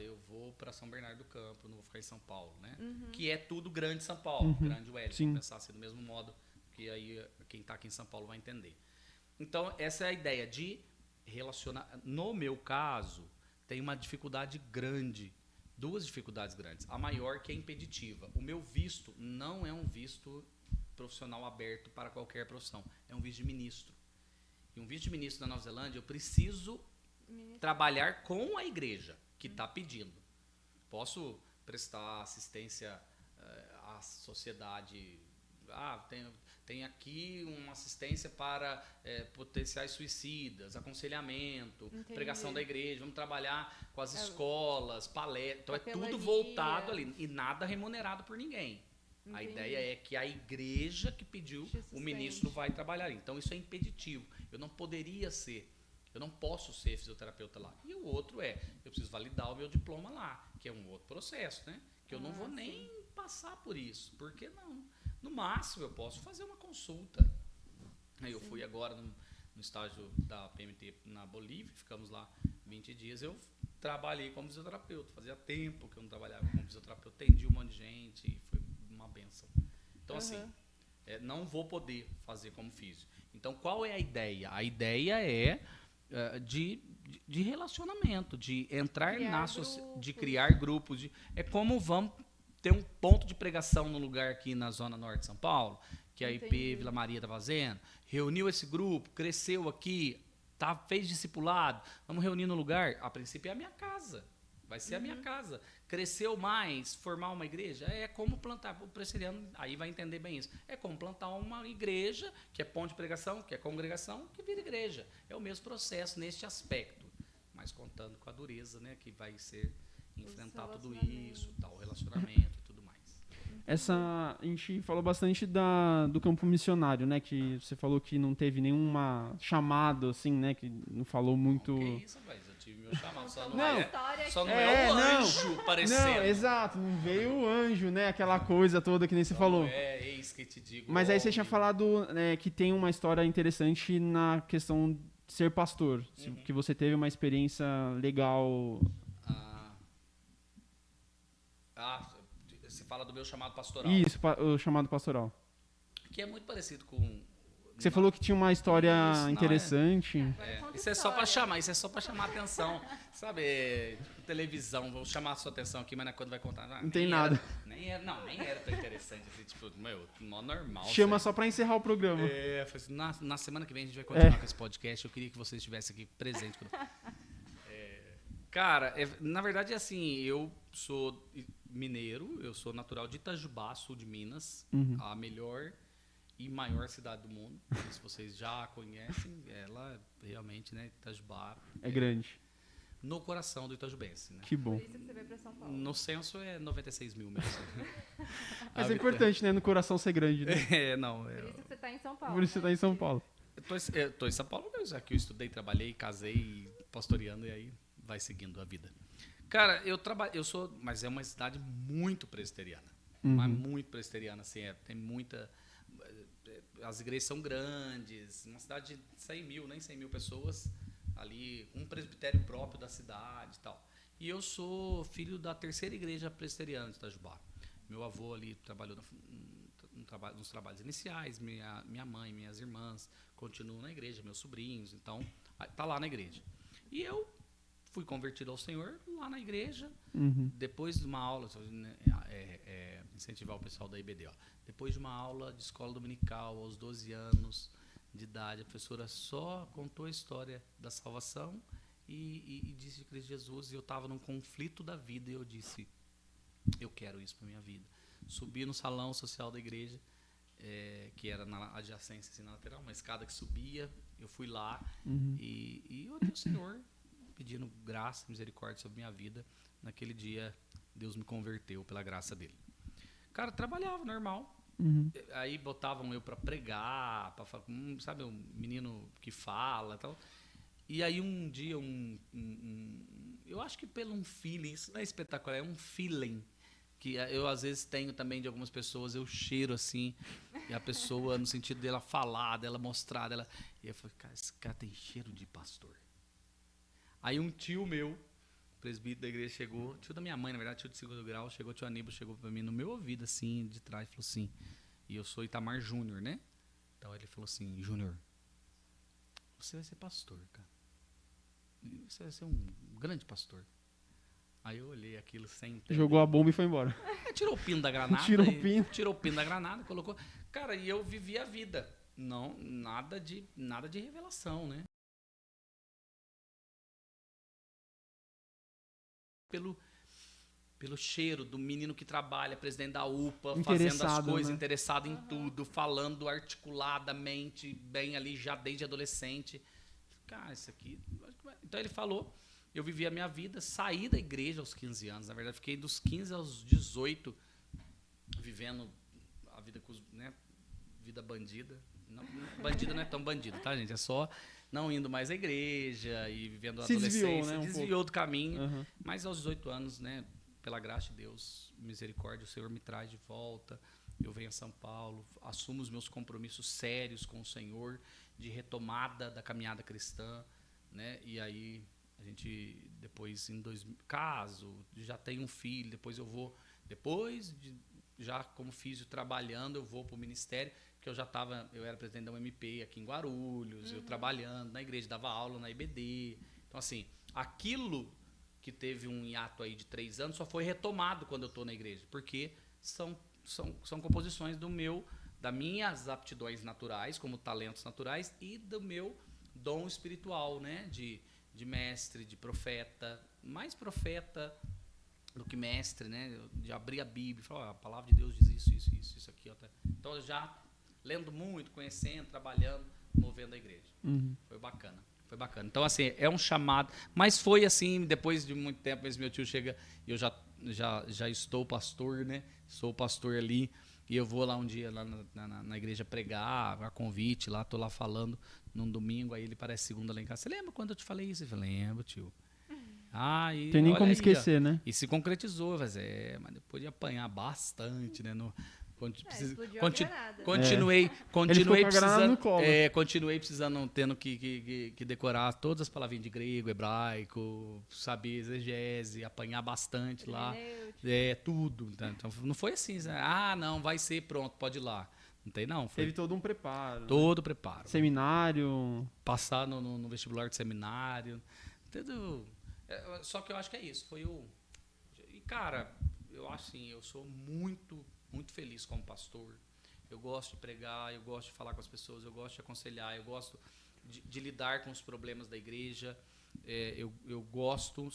eu vou para São Bernardo do Campo, não vou ficar em São Paulo, né? Que é tudo grande São Paulo, grande Wellington. Vamos pensar assim, do mesmo modo, que aí quem está aqui em São Paulo vai entender. Então, essa é a ideia de relacionar. No meu caso, tem uma dificuldade grande, 2 dificuldades grandes. A maior, que é impeditiva. O meu visto não é um visto profissional aberto para qualquer profissão. É um visto de ministro. E um visto de ministro da Nova Zelândia, eu preciso trabalhar com a igreja que está pedindo. Posso prestar assistência à sociedade. Tem aqui uma assistência para potenciais suicidas, aconselhamento, pregação da igreja, vamos trabalhar com as escolas, palestras. Então, é tudo voltado ali e nada remunerado por ninguém. Entendi. A ideia é que a igreja que pediu, o ministro vai trabalhar. Então, isso é impeditivo. Eu não posso ser fisioterapeuta lá. E o outro eu preciso validar o meu diploma lá, que é um outro processo, né? Que eu não vou nem passar por isso. Por que não? No máximo, eu posso fazer uma consulta. Eu fui agora no estágio da PMT na Bolívia, ficamos lá 20 dias. Eu trabalhei como fisioterapeuta. Fazia tempo que eu não trabalhava como fisioterapeuta. Atendi um monte de gente e foi uma benção. Então, assim, não vou poder fazer como físio. Então, qual é a ideia? A ideia é de relacionamento, de entrar de criar grupos. É como vamos ter um ponto de pregação no lugar aqui na Zona Norte de São Paulo, que a IP Vila Maria está fazendo. Reuniu esse grupo, cresceu aqui, fez discipulado, vamos reunir no lugar. A princípio é a minha casa, vai ser a minha casa. Cresceu mais, formar uma igreja, é como plantar. O presbiteriano aí vai entender bem isso. É como plantar uma igreja, que é ponto de pregação, que é congregação, que vira igreja. É o mesmo processo neste aspecto, mas contando com a dureza, né, que vai ser enfrentar tudo isso, o relacionamento e tudo mais.
A gente falou bastante do campo missionário, né? Que você falou que não teve nenhuma chamado, assim, né? Que não falou muito...
Que isso, rapaz? Eu tive meu chamado, só não
não
é o anjo aparecendo.
Não, exato, não veio o anjo, né? Aquela coisa toda que nem você falou.
Eis que te digo.
Mas aí você tinha falado que tem uma história interessante na questão de ser pastor. Que você teve uma experiência legal...
Você fala do meu chamado pastoral.
Isso, o chamado pastoral.
Que é muito parecido com...
Você falou que tinha uma história
Isso, não,
interessante.
Isso é só pra chamar atenção. Sabe, tipo, televisão, vou chamar a sua atenção aqui, mas não é quando vai contar.
Não tem nada.
Nem era tão interessante, assim, tipo, mó normal.
Chama
assim.
só pra encerrar o programa.
Foi assim, na semana que vem a gente vai continuar com esse podcast, eu queria que você estivesse aqui presente. Cara, na verdade é assim, eu sou mineiro, eu sou natural de Itajubá, sul de Minas, a melhor e maior cidade do mundo. Não sei se vocês já conhecem, ela realmente, né, Itajubá.
É grande.
No coração do itajubense, né?
Que bom.
Por isso que você veio pra São Paulo.
No censo é 96 mil mesmo.
Mas é importante, né? No coração ser grande, né?
Não.
Por isso que você tá em São Paulo.
Por isso você tá em São Paulo.
Eu tô em São Paulo mesmo, aqui eu estudei, trabalhei, casei, pastoreando e aí vai seguindo a vida. Cara, mas é uma cidade muito presbiteriana. Mas muito presbiteriana, assim, tem muita... As igrejas são grandes, uma cidade de 100 mil, nem 100 mil pessoas, ali, um presbitério próprio da cidade e tal. E eu sou filho da terceira igreja presbiteriana de Itajubá. Meu avô ali trabalhou nos trabalhos iniciais, minha mãe, minhas irmãs continuam na igreja, meus sobrinhos, então tá lá na igreja. E eu fui convertido ao Senhor lá na igreja, depois de uma aula, incentivar o pessoal da IBD, ó. Depois de uma aula de escola dominical, aos 12 anos de idade, a professora só contou a história da salvação e disse de Cristo Jesus, e eu estava num conflito da vida, e eu disse, eu quero isso para minha vida. Subi no salão social da igreja, que era na adjacência, assim, na lateral, uma escada que subia, eu fui lá e orei ao Senhor, pedindo graça e misericórdia sobre minha vida. Naquele dia, Deus me converteu pela graça dele. Cara, trabalhava normal. Aí botavam eu para pregar, pra, sabe, um menino que fala e tal. E aí um dia, eu acho que pelo um feeling, isso não é espetacular, é um feeling que eu às vezes tenho também de algumas pessoas, eu cheiro assim, e a pessoa, no sentido dela falar, dela mostrar, dela... E eu falei, cara, esse cara tem cheiro de pastor. Aí um tio meu, presbítero da igreja, chegou, tio da minha mãe, na verdade, tio de segundo grau, chegou, tio Aníbal, chegou pra mim no meu ouvido, assim, de trás, falou assim, e eu sou Itamar Júnior, né? Então ele falou assim, Júnior, você vai ser pastor, cara. Você vai ser um grande pastor. Aí eu olhei aquilo sem entender.
Jogou a bomba e foi embora.
Tirou o pino da granada. Tirou o pino da granada, colocou. Cara, e eu vivi a vida. Não, nada de revelação, né? Pelo cheiro do menino que trabalha, presidente da UPA, fazendo as coisas, né? Interessado em tudo, falando articuladamente, bem ali já desde adolescente. Cara, isso aqui... Então ele falou, eu vivi a minha vida, saí da igreja aos 15 anos, na verdade fiquei dos 15 aos 18 vivendo a vida com os, né, vida bandida. Não, bandida não é tão bandido, tá, gente? É só não indo mais à igreja e vivendo a adolescência. Desviou do caminho, mas aos 18 anos, né, pela graça de Deus, misericórdia, o Senhor me traz de volta. Eu venho a São Paulo, assumo os meus compromissos sérios com o Senhor, de retomada da caminhada cristã, né? E aí a gente depois caso, já tenho um filho, depois já como físio trabalhando, eu vou para o ministério, que eu era presidente da UMP aqui em Guarulhos, eu trabalhando na igreja, dava aula na IBD. Então assim, aquilo que teve um hiato aí de 3 anos só foi retomado quando eu estou na igreja, porque são composições das minhas aptidões naturais, como talentos naturais, e do meu dom espiritual, né? De mestre, de profeta, mais profeta do que mestre, né? De abrir a Bíblia e falar, a palavra de Deus diz isso aqui. Ó, tá. Então, eu já lendo muito, conhecendo, trabalhando, movendo a igreja. Foi bacana. Então, assim, é um chamado. Mas foi assim, depois de muito tempo, esse meu tio chega, e eu já estou pastor, né? Sou pastor ali, e eu vou lá um dia lá na igreja pregar, a convite lá, tô lá falando num domingo, aí ele parece segunda lá em casa. Você lembra quando eu te falei isso? Eu falei, lembro, tio.
Tem nem como esquecer, né?
E se concretizou, mas depois de apanhar bastante, né?
Explodiu a granada.
Continuei
Ele ficou com a granada no
precisando,
colo.
continuei precisando, tendo que decorar todas as palavrinhas de grego, hebraico, saber exegese, apanhar bastante lá. Tudo. Então, não foi assim, né? Não, vai ser, pronto, pode ir lá. Não tem, não. Foi
Teve todo um preparo.
todo preparo.
Seminário.
Passar no vestibular de seminário. Tudo. Só que eu acho que é isso. Foi o. E, cara, eu acho assim, eu sou muito, muito feliz como pastor. Eu gosto de pregar, eu gosto de falar com as pessoas, eu gosto de aconselhar, eu gosto de lidar com os problemas da igreja. Eu gosto,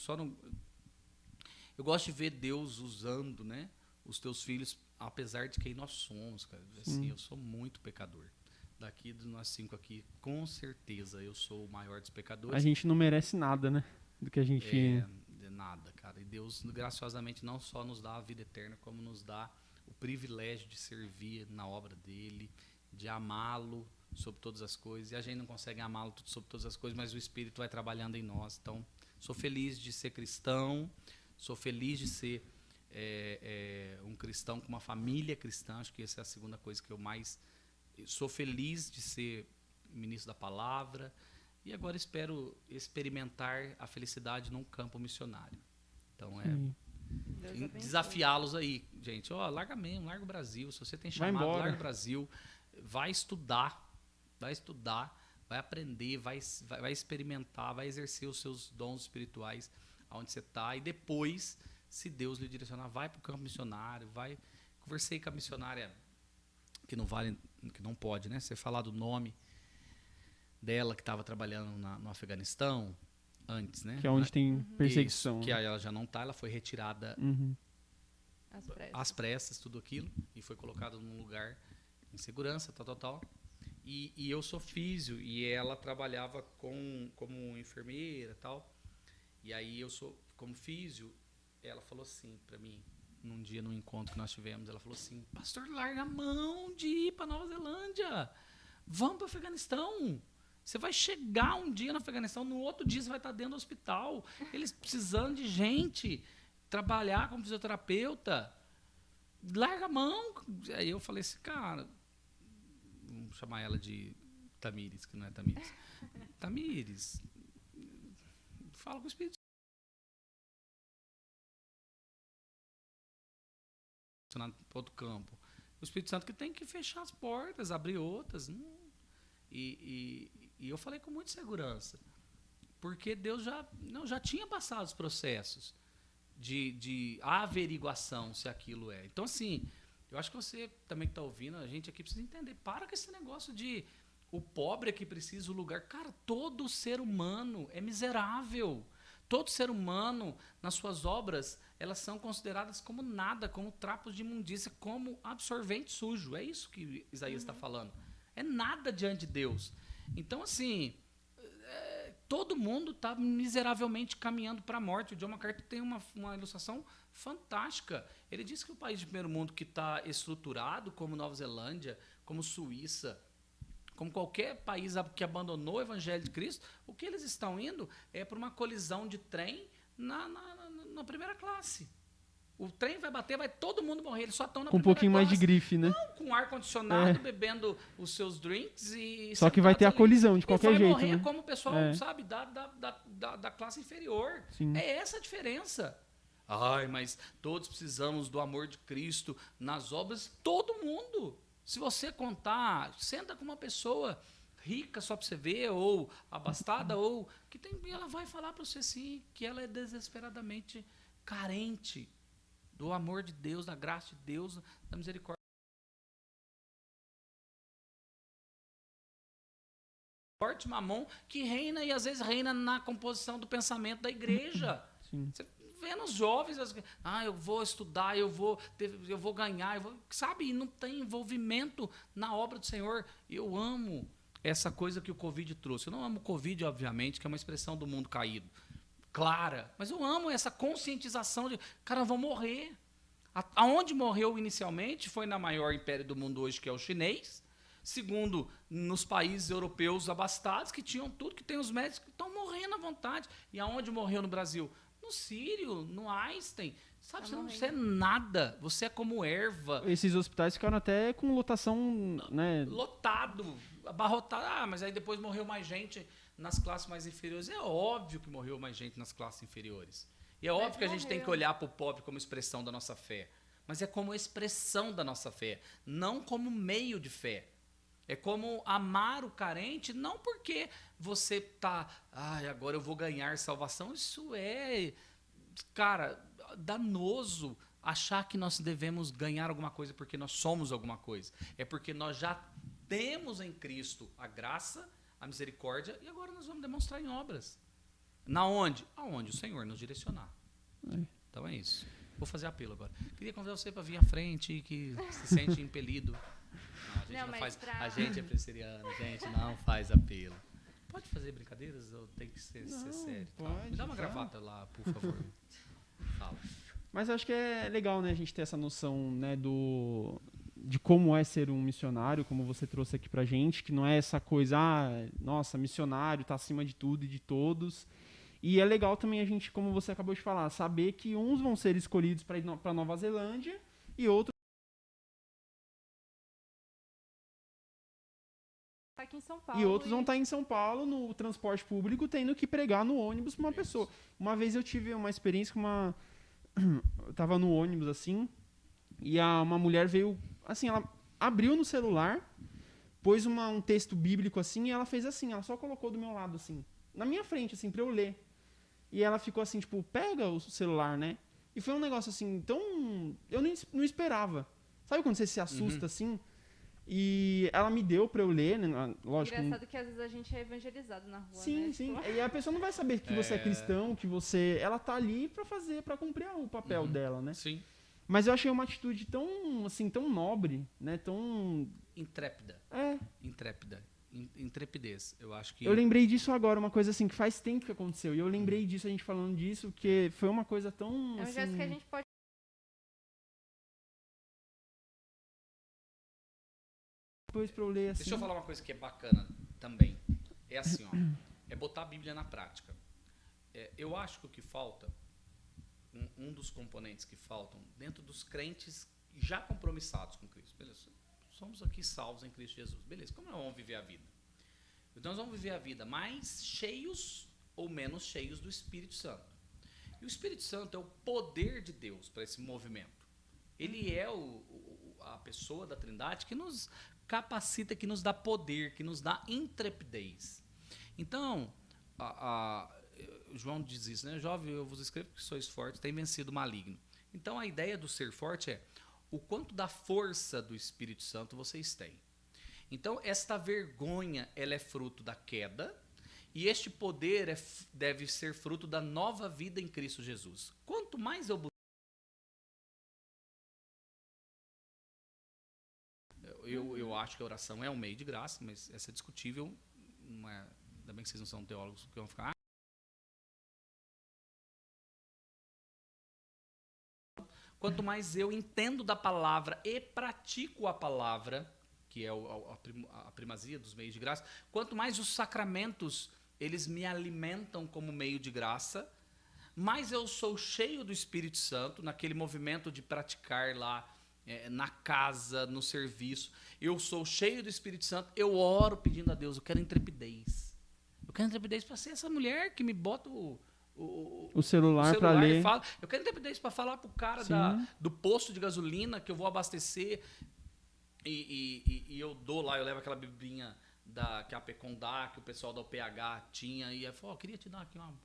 eu gosto de ver Deus usando, né, os teus filhos, apesar de quem nós somos, cara. Assim, eu sou muito pecador. Daqui de nós 5 aqui, com certeza eu sou o maior dos pecadores.
A gente não merece nada, né? Do que a gente...
De nada, cara. E Deus, graciosamente, não só nos dá a vida eterna, como nos dá o privilégio de servir na obra dele, de amá-lo sobre todas as coisas. E a gente não consegue amá-lo sobre todas as coisas, mas o Espírito vai trabalhando em nós. Então, sou feliz de ser cristão, sou feliz de ser um cristão com uma família cristã. Acho que essa é a segunda coisa que eu mais... Sou feliz de ser ministro da palavra. E agora espero experimentar a felicidade num campo missionário. Então, desafiá-los aí, gente. Larga mesmo, larga o Brasil. Se você tem chamado, larga o Brasil. Vai estudar, vai aprender, vai experimentar, vai exercer os seus dons espirituais onde você está. E depois, se Deus lhe direcionar, vai para o campo missionário. Conversei com a missionária que não pode, né? Você falar do nome dela, que estava trabalhando no Afeganistão antes, né?
Que é onde tem perseguição.
Isso, que ela já não está, ela foi retirada às pressas, tudo aquilo, e foi colocada num lugar em segurança, tal. E eu sou físio, e ela trabalhava como enfermeira, tal. E aí eu sou como físio, ela falou assim para mim, num dia, num encontro que nós tivemos, ela falou assim: pastor, larga a mão de ir para Nova Zelândia, vamos para o Afeganistão. Você vai chegar um dia no Afeganistão, no outro dia você vai estar dentro do hospital, eles precisando de gente, trabalhar como fisioterapeuta, larga a mão. Aí eu falei assim, cara, vamos chamar ela de Tamires, que não é Tamires. Tamires, fala com o Espírito Santo para outro campo. O Espírito Santo que tem que fechar as portas, abrir outras. E eu falei com muita segurança, porque Deus já tinha passado os processos de averiguação se aquilo é. Então, assim, eu acho que você também que está ouvindo, a gente aqui precisa entender, para com esse negócio de o pobre é que precisa o lugar. Cara, todo ser humano é miserável. Todo ser humano, nas suas obras, elas são consideradas como nada, como trapos de imundícia, como absorvente sujo. É isso que Isaías está falando. É nada diante de Deus. Então, assim, todo mundo está miseravelmente caminhando para a morte. O John MacArthur tem uma ilustração fantástica. Ele diz que o país de primeiro mundo que está estruturado, como Nova Zelândia, como Suíça, como qualquer país que abandonou o Evangelho de Cristo, o que eles estão indo é para uma colisão de trem na primeira classe. O trem vai bater, vai todo mundo morrer. Eles só estão na
com um pouquinho mais de grife, né?
Não, com ar-condicionado, bebendo os seus drinks e...
Só que vai ter a colisão de qualquer jeito,
vai morrer,
né?
como o pessoal, sabe, da classe inferior.
Sim.
É essa a diferença. Ai, mas todos precisamos do amor de Cristo nas obras. Todo mundo. Se você contar, senta com uma pessoa rica só para você ver, ou abastada, ou que tem, ela vai falar para você sim, que ela é desesperadamente carente do amor de Deus, da graça de Deus, da misericórdia. Forte mamon que reina e às vezes reina na composição do pensamento da igreja.
Sim.
Você vê nos jovens, eu vou estudar, eu vou ganhar, sabe? E não tem envolvimento na obra do Senhor. Eu amo essa coisa que o Covid trouxe. Eu não amo o Covid, obviamente, que é uma expressão do mundo caído. Clara. Mas eu amo essa conscientização de, cara, vão morrer. Aonde morreu inicialmente foi na maior império do mundo hoje, que é o chinês. Segundo, nos países europeus abastados, que tinham tudo, que tem os médicos que estão morrendo à vontade. E aonde morreu no Brasil? no Sírio, no Einstein. Sabe,
Tá
você é nada. Você é como erva.
Esses hospitais ficaram até com lotação, né?
Lotado, abarrotado. Mas aí depois morreu mais gente nas classes mais inferiores. É óbvio que morreu mais gente nas classes inferiores. E é óbvio que a gente tem que olhar para o pobre como expressão da nossa fé. Mas é como expressão da nossa fé, não como meio de fé. É como amar o carente, não porque você tá, agora eu vou ganhar salvação. Isso é, cara, danoso achar que nós devemos ganhar alguma coisa porque nós somos alguma coisa. É porque nós já temos em Cristo a graça, a misericórdia, e agora nós vamos demonstrar em obras. Na onde? Aonde o Senhor nos direcionar. Então é isso. Vou fazer apelo agora. Queria convidar você para vir à frente, que se sente impelido. A gente é presbiteriano, a gente não faz apelo. Pode fazer brincadeiras ou tem que ser sério?
Pode,
Me dá uma gravata lá, por favor. Fala.
Mas eu acho que é legal, né, a gente ter essa noção, né, de como é ser um missionário, como você trouxe aqui pra gente, que não é essa coisa, nossa, missionário tá acima de tudo e de todos. E é legal também a gente, como você acabou de falar, saber que uns vão ser escolhidos para ir para Nova Zelândia e outros
aqui em São Paulo.
E outros vão estar em São Paulo, no transporte público, tendo que pregar no ônibus pra uma pessoa. Uma vez eu tive uma experiência com uma... Eu tava no ônibus, assim, e uma mulher veio... Assim, ela abriu no celular, pôs um texto bíblico, assim, e ela fez assim, ela só colocou do meu lado, assim, na minha frente, assim, pra eu ler. E ela ficou assim, tipo, pega o celular, né? E foi um negócio, assim, tão... Eu não esperava. Sabe quando você se assusta, assim? E ela me deu pra eu ler, né? Lógico.
Engraçado que às vezes a gente é evangelizado na rua,
sim,
né?
sim.
Tipo...
E a pessoa não vai saber que você é cristão, que você... Ela tá ali pra fazer, pra cumprir o papel dela, né?
Sim.
Mas eu achei uma atitude tão, assim, tão nobre, né? Tão...
Intrépida. Intrépida. Intrepidez. Eu acho que...
Eu lembrei disso agora, uma coisa assim, que faz tempo que aconteceu. E eu lembrei disso, a gente falando disso, porque foi uma coisa tão,
É um gesto que a gente pode...
Depois pra eu ler, assim...
Deixa eu falar uma coisa que é bacana também. É assim, ó. É botar a Bíblia na prática. Eu acho que o que falta, um dos componentes que faltam, dentro dos crentes já compromissados com Cristo. Beleza, somos aqui salvos em Cristo Jesus. Beleza, como nós vamos viver a vida? Então nós vamos viver a vida mais cheios ou menos cheios do Espírito Santo. E o Espírito Santo é o poder de Deus para esse movimento. Ele é a pessoa da Trindade que nos capacita, que nos dá poder, que nos dá intrepidez. Então, João diz isso, né? Jovem, eu vos escrevo que sois fortes, tem vencido o maligno. Então, a ideia do ser forte é o quanto da força do Espírito Santo vocês têm. Então, esta vergonha, ela é fruto da queda, e este poder deve ser fruto da nova vida em Cristo Jesus. Quanto mais eu acho que a oração é um meio de graça, mas essa é discutível. Não é, ainda bem que vocês não são teólogos que vão ficar. Quanto mais eu entendo da palavra e pratico a palavra, que é a primazia dos meios de graça, quanto mais os sacramentos eles me alimentam como meio de graça, mais eu sou cheio do Espírito Santo, naquele movimento de praticar lá, na casa, no serviço. Eu sou cheio do Espírito Santo, eu oro pedindo a Deus, eu quero intrepidez. Eu quero intrepidez para ser essa mulher que me bota o
celular para ler.
Fala. Eu quero intrepidez para falar pro cara do posto de gasolina que eu vou abastecer e eu dou lá, eu levo aquela biblinha que a Pecon dá, que o pessoal da UPH tinha, e eu falo, queria te dar aqui uma...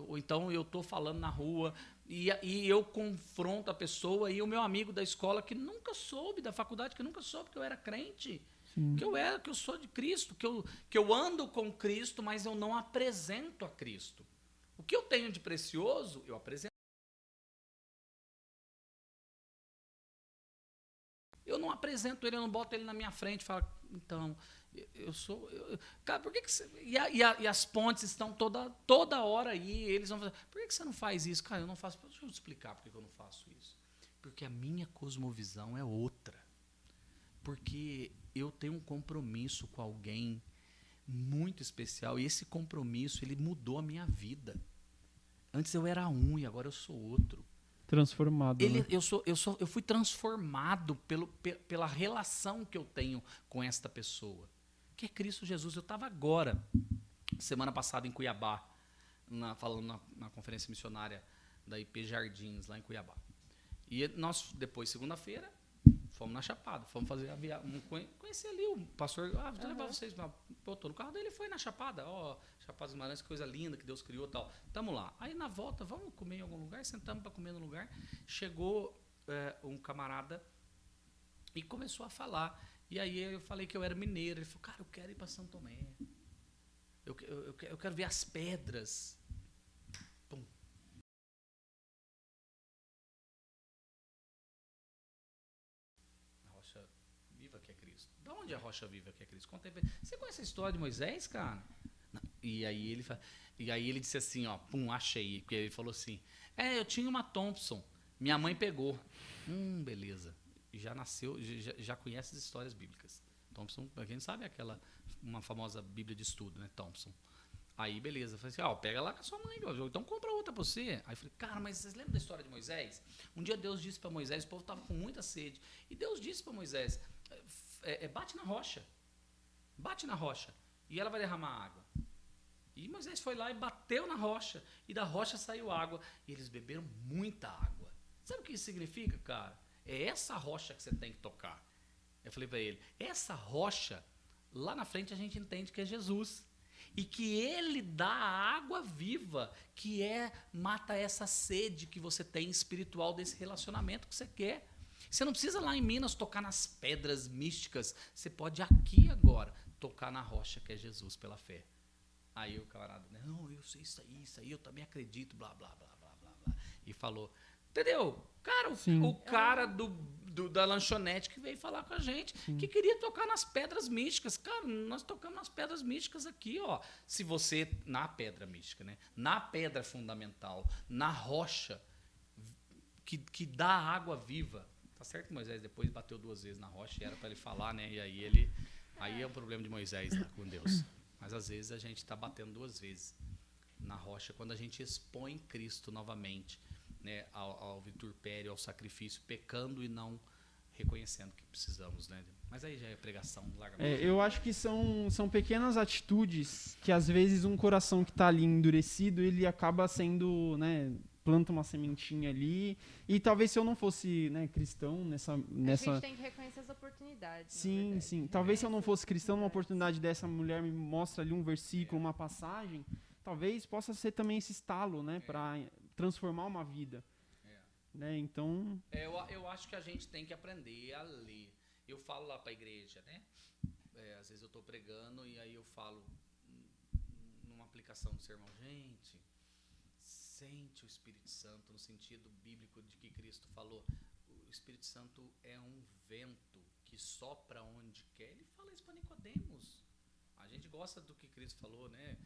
ou então eu tô falando na rua e eu confronto a pessoa e o meu amigo da escola que nunca soube, da faculdade, que nunca soube que eu era crente, que eu sou de Cristo, que eu ando com Cristo, mas eu não apresento a Cristo. O que eu tenho de precioso, eu apresento. Eu não apresento ele, eu não boto ele na minha frente e falo, então, cara, por que você... E as pontes estão toda hora aí, eles vão fazer, por que você não faz isso? Cara, eu não faço, deixa eu te explicar por que eu não faço isso. Porque a minha cosmovisão é outra. Porque eu tenho um compromisso com alguém muito especial, e esse compromisso, ele mudou a minha vida. Antes eu era um e agora eu sou outro.
Transformado. Né?
Eu fui transformado pela relação que eu tenho com esta pessoa, que é Cristo Jesus. Eu estava agora, semana passada, em Cuiabá, falando na conferência missionária da IP Jardins, lá em Cuiabá. E nós, depois, segunda-feira, fomos na Chapada, fomos fazer a viagem, conhecer ali o pastor, vou levar vocês, botou no carro dele, foi na Chapada, Chapada dos Guimarães, que coisa linda que Deus criou e tal. Tamo lá. Aí na volta, vamos comer em algum lugar, sentamos para comer no lugar, chegou um camarada e começou a falar. E aí eu falei que eu era mineiro, ele falou, cara, eu quero ir para São Tomé, eu quero ver as pedras. Pum. Que é Cristo. Da onde é a rocha viva que é Cristo? Conta aí. Você conhece a história de Moisés, cara? Não. E aí ele disse assim, ó, pum, achei. Porque ele falou assim, eu tinha uma Thompson, minha mãe pegou. Beleza. Já nasceu, já conhece as histórias bíblicas. Thompson, pra quem não sabe, é uma famosa bíblia de estudo, né, Thompson. Aí, beleza. Eu falei assim, pega lá com a sua mãe, então compra outra pra você. Aí eu falei, cara, mas vocês lembram da história de Moisés? Um dia Deus disse pra Moisés, o povo tava com muita sede, e Deus disse pra Moisés, bate na rocha, e ela vai derramar água. E Moisés foi lá e bateu na rocha, e da rocha saiu água, e eles beberam muita água. Sabe o que isso significa, cara? É essa rocha que você tem que tocar. Eu falei para ele, essa rocha, lá na frente a gente entende que é Jesus, e que ele dá a água viva, que mata essa sede que você tem espiritual desse relacionamento que você quer. Você não precisa lá em Minas tocar nas pedras místicas. Você pode aqui agora tocar na rocha que é Jesus pela fé. Aí o camarada, não, eu sei isso aí, eu também acredito, blá, blá, blá, blá, blá, blá. E falou, entendeu? Cara, o cara da lanchonete que veio falar com a gente, que queria tocar nas pedras místicas. Cara, nós tocamos nas pedras místicas aqui, ó. Se você, na pedra mística, né? Na pedra fundamental, na rocha, que dá água viva. Tá certo que Moisés depois bateu 2 vezes na rocha e era para ele falar, né? E aí é um problema de Moisés lá com Deus. Mas às vezes a gente está batendo 2 vezes na rocha quando a gente expõe Cristo novamente, né? Ao vitupério, ao sacrifício, pecando e não reconhecendo que precisamos, né? Mas aí já é pregação largamente.
Eu acho que são pequenas atitudes que às vezes um coração que está ali endurecido, ele acaba sendo, né? Planta uma sementinha ali, e talvez se eu não fosse, né, cristão nessa...
A gente tem que reconhecer as oportunidades.
Sim. Talvez se eu não fosse cristão, numa oportunidade dessa, mulher me mostra ali um versículo, uma passagem, talvez possa ser também esse estalo, né, para transformar uma vida. Né, então...
Eu acho que a gente tem que aprender a ler. Eu falo lá para a igreja, né? Às vezes eu estou pregando e aí eu falo numa aplicação do sermão, gente... Sente o Espírito Santo no sentido bíblico de que Cristo falou. O Espírito Santo é um vento que sopra onde quer. Ele fala isso para Nicodemos. A gente gosta do que Cristo falou, né?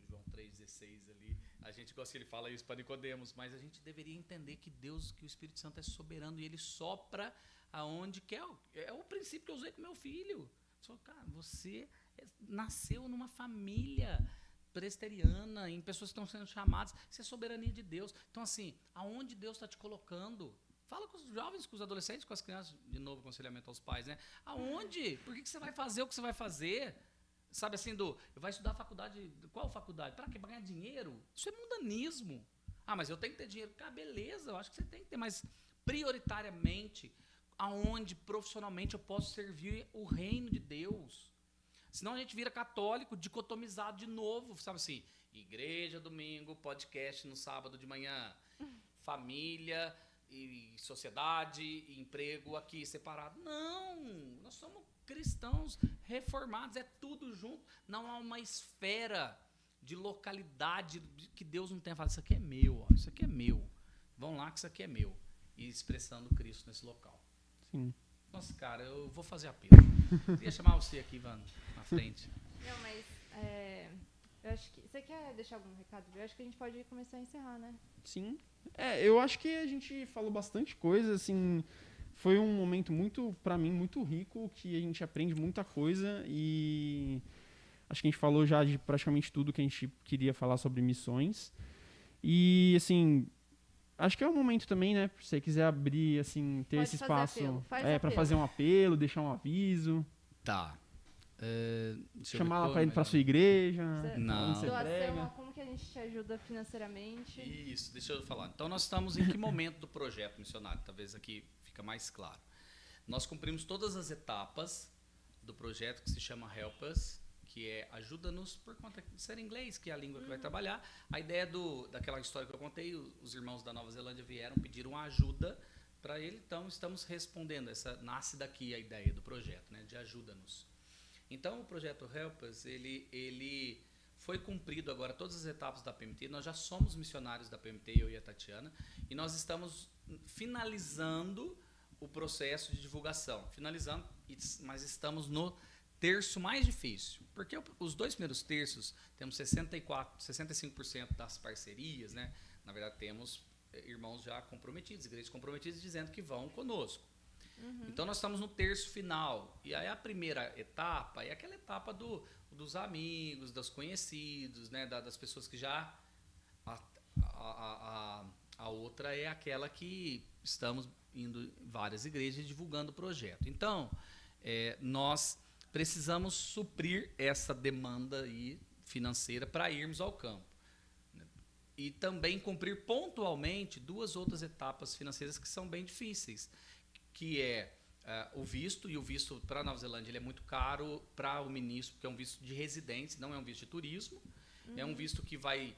João 3,16 ali. A gente gosta que ele fala isso para Nicodemos, mas a gente deveria entender que o Espírito Santo é soberano e ele sopra aonde quer. É o princípio que eu usei com meu filho. Só, cara, você nasceu numa família presteriana, em pessoas que estão sendo chamadas, isso é soberania de Deus. Então, assim, aonde Deus está te colocando? Fala com os jovens, com os adolescentes, com as crianças, de novo, aconselhamento aos pais, né? Aonde? Por que você vai fazer o que você vai fazer? Sabe assim, vai estudar faculdade, qual faculdade? Para quê? Para ganhar dinheiro? Isso é mundanismo. Mas eu tenho que ter dinheiro. Beleza, eu acho que você tem que ter, mas prioritariamente, aonde profissionalmente eu posso servir o reino de Deus. Senão a gente vira católico, dicotomizado de novo, sabe assim, igreja domingo, podcast no sábado de manhã, família e sociedade e emprego aqui separado. Não, nós somos cristãos reformados, é tudo junto. Não há uma esfera de localidade que Deus não tenha falado, isso aqui é meu, ó, isso aqui é meu. Vão lá que isso aqui é meu. E expressando Cristo nesse local.
Sim.
Nossa, cara, eu vou fazer apelo. Queria chamar você aqui, Ivan, na frente.
Não, mas eu acho que... Você quer deixar algum recado? Eu acho que a gente pode começar a encerrar, né?
Sim. Eu acho que a gente falou bastante coisa, assim... Foi um momento muito, pra mim, muito rico, que a gente aprende muita coisa e... Acho que a gente falou já de praticamente tudo que a gente queria falar sobre missões. E, assim, acho que é o momento também, né? Se você quiser abrir, assim, ter
Pode
esse
fazer
espaço
apelo, faz
para
apelo.
fazer um apelo, deixar um aviso,
Tá. Deixa eu
chamar
ver
ela para ir
como
para
é.
sua igreja,
Não.
onde você prega.
Doação, como que a gente te ajuda financeiramente?
Isso, deixa eu falar. Então, nós estamos em que momento do projeto missionário? Talvez aqui fica mais claro. Nós cumprimos todas as etapas do projeto que se chama Help Us, que é ajuda-nos por conta de ser inglês, que é a língua que vai trabalhar. A ideia daquela história que eu contei, os irmãos da Nova Zelândia vieram, pediram ajuda para ele, então estamos respondendo. Nasce daqui a ideia do projeto, né, de ajuda-nos. Então, o projeto Help Us, ele foi cumprido agora todas as etapas da PMT. Nós já somos missionários da PMT, eu e a Tatiana, e nós estamos finalizando o processo de divulgação. Mas estamos no terço mais difícil, porque os 2 primeiros terços, temos 65% das parcerias, né? Na verdade, temos irmãos já comprometidos, igrejas comprometidas, dizendo que vão conosco. Então, nós estamos no terço final. E aí, a primeira etapa é aquela etapa dos amigos, dos conhecidos, né? Das pessoas que já... A outra é aquela que estamos indo em várias igrejas divulgando o projeto. Então, nós precisamos suprir essa demanda aí financeira para irmos ao campo. E também cumprir pontualmente 2 outras etapas financeiras que são bem difíceis, que é o visto, e o visto para a Nova Zelândia ele é muito caro para o ministro, porque é um visto de residência, não é um visto de turismo, é um visto que vai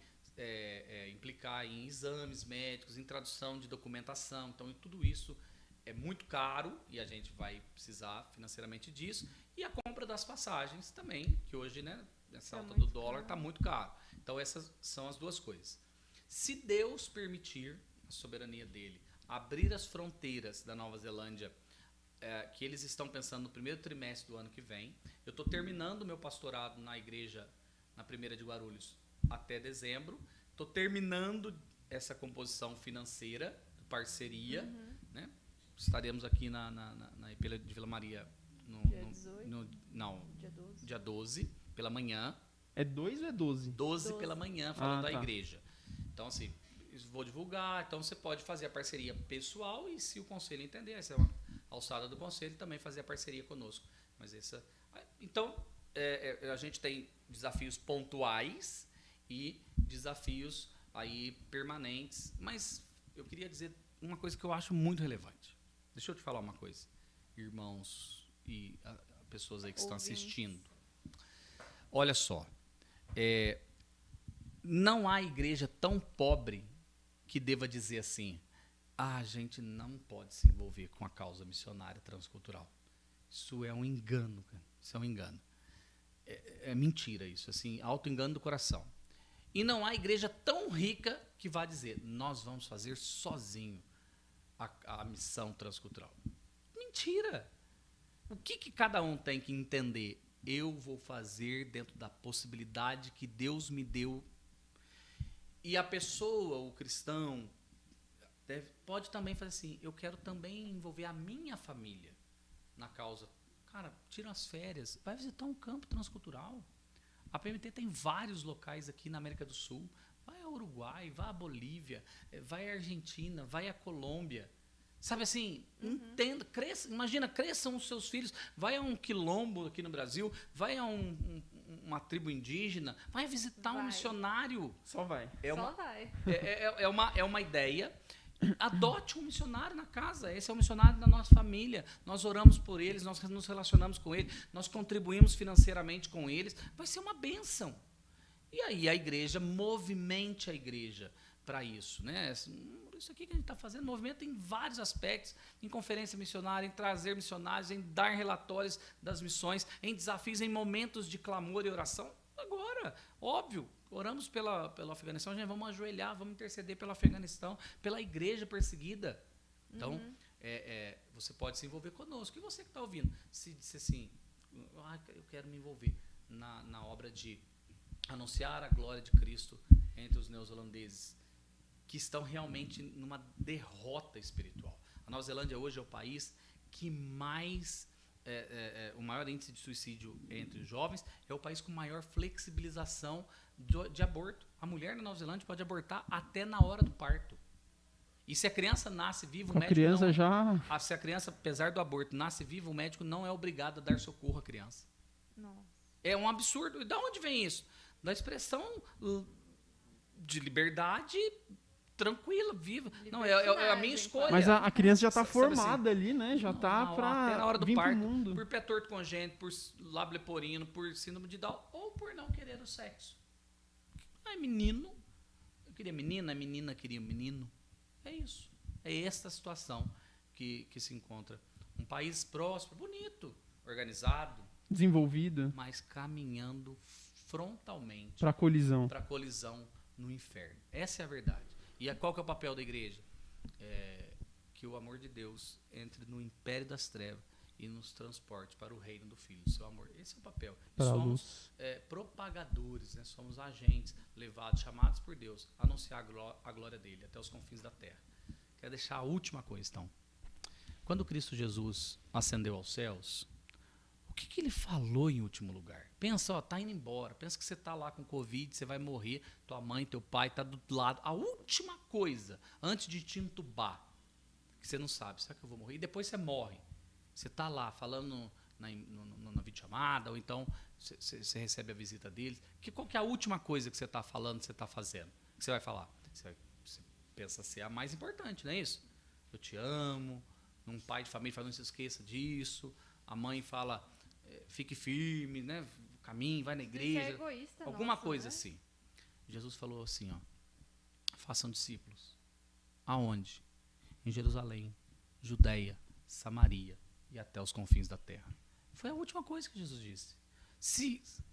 implicar em exames médicos, em tradução de documentação, então tudo isso é muito caro e a gente vai precisar financeiramente disso, e a compra das passagens também, que hoje, né, nessa alta do dólar está muito caro. Então essas são as 2 coisas. Se Deus permitir, a soberania dele, abrir as fronteiras da Nova Zelândia, que eles estão pensando no primeiro trimestre do ano que vem. Eu estou terminando o meu pastorado na igreja, na primeira de Guarulhos, até dezembro. Estou terminando essa composição financeira, parceria. Né? Estaremos aqui na Epíloga de Vila Maria
Dia 18?
Dia 12, pela manhã.
É 2 ou é 12?
12 pela manhã, falando da
tá.
igreja. Então, assim, vou divulgar. Então, você pode fazer a parceria pessoal e, se o conselho entender, essa é uma alçada do conselho, também fazer a parceria conosco. Mas então, a gente tem desafios pontuais e desafios aí permanentes. Mas eu queria dizer uma coisa que eu acho muito relevante. Deixa eu te falar uma coisa, irmãos e pessoas aí que estão assistindo. Olha só, não há igreja tão pobre que deva dizer assim: a gente não pode se envolver com a causa missionária transcultural. Isso é um engano, cara. Isso é um engano. É mentira isso, assim, auto-engano do coração. E não há igreja tão rica que vá dizer: nós vamos fazer sozinho a missão transcultural. Mentira! O que cada um tem que entender? Eu vou fazer dentro da possibilidade que Deus me deu. E a pessoa, o cristão, pode também fazer assim: eu quero também envolver a minha família na causa. Cara, tira as férias, vai visitar um campo transcultural. A PMT tem vários locais aqui na América do Sul. Vai ao Uruguai, vai à Bolívia, vai à Argentina, vai à Colômbia. Sabe assim, entenda, cresçam os seus filhos. Vai a um quilombo aqui no Brasil, vai a uma tribo indígena, vai visitar um missionário.
Só vai.
É uma ideia. Adote um missionário na casa. Esse é o missionário da nossa família. Nós oramos por eles, nós nos relacionamos com eles, nós contribuímos financeiramente com eles. Vai ser uma bênção. E aí a igreja, movimente a igreja para isso, né? Isso aqui que a gente está fazendo, movimento em vários aspectos, em conferência missionária, em trazer missionários, em dar relatórios das missões, em desafios, em momentos de clamor e oração. Agora, óbvio, oramos pelo Afeganistão, gente, vamos ajoelhar, vamos interceder pelo Afeganistão, pela igreja perseguida. Então, você pode se envolver conosco. E você que está ouvindo, se disser assim: eu quero me envolver na obra de anunciar a glória de Cristo entre os neozelandeses, que estão realmente numa derrota espiritual. A Nova Zelândia hoje é o país que mais o maior índice de suicídio entre os jovens, é o país com maior flexibilização de aborto. A mulher na Nova Zelândia pode abortar até na hora do parto. E se a criança nasce viva, o médico
criança
não,
já...
se a criança, apesar do aborto, nasce viva, o médico não é obrigado a dar socorro à criança.
Nossa.
É um absurdo. E de onde vem isso? Da expressão de liberdade tranquila, viva. Não, é a minha escolha.
Mas a criança já está
Sabe
formada ali, né? Já está
até na hora do
vir pro
parto,
mundo.
por pé torto congênito, por lábio leporino, por síndrome de Down, ou por não querer o sexo. Ah, menino. Eu queria menina, a menina queria menino. É isso. É esta situação que se encontra. Um país próspero, bonito, organizado,
Desenvolvida.
mas caminhando frontalmente
Para colisão.
para colisão no inferno. Essa é a verdade. E qual que é o papel da igreja? Que o amor de Deus entre no império das trevas e nos transporte para o reino do Filho do seu amor. Esse é o papel.
Para a
Somos propagadores, né? Somos agentes levados, chamados por Deus a anunciar a glória dele até os confins da terra. Quero deixar a última coisa, então. Quando Cristo Jesus ascendeu aos céus, o que ele falou em último lugar? Pensa, tá indo embora. Pensa que você tá lá com Covid, você vai morrer, tua mãe, teu pai tá do lado. A última coisa, antes de te entubar, que você não sabe, será que eu vou morrer? E depois você morre. Você tá lá falando na videochamada, ou então você recebe a visita deles. Qual que é a última coisa que você tá falando, que você tá fazendo? Que você vai falar? Você pensa ser a mais importante, não é isso? Eu te amo. Um pai de família fala, não se esqueça disso. A mãe fala, fique firme, né? Caminhe, vai na igreja.
Isso é egoísta,
alguma
nossa,
coisa
né?
assim. Jesus falou assim, ó, façam discípulos. Aonde? Em Jerusalém, Judeia, Samaria e até os confins da terra. Foi a última coisa que Jesus disse.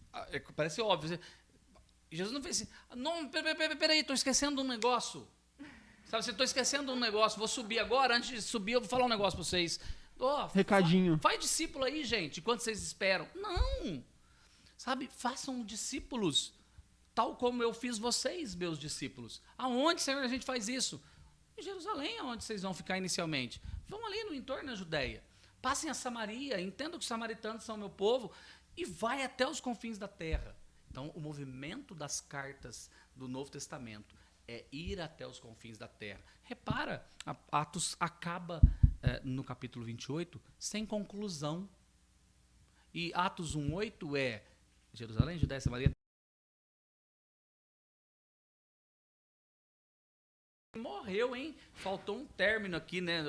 Parece óbvio. Jesus não fez assim, não, peraí, estou esquecendo um negócio. Sabe, se eu estou esquecendo um negócio, vou subir agora, antes de subir eu vou falar um negócio para vocês.
Recadinho.
Faz discípulo aí, gente, enquanto vocês esperam. Não! Sabe, façam discípulos, tal como eu fiz vocês, meus discípulos. Aonde, Senhor, a gente faz isso? Em Jerusalém, aonde vocês vão ficar inicialmente. Vão ali no entorno da Judéia. Passem a Samaria, entendam que os samaritanos são meu povo, e vai até os confins da terra. Então, o movimento das cartas do Novo Testamento é ir até os confins da terra. Repara, Atos acaba no capítulo 28 sem conclusão. E Atos 1:8 é Jerusalém, Judéia, Samaria. Morreu, hein? Faltou um término aqui, né?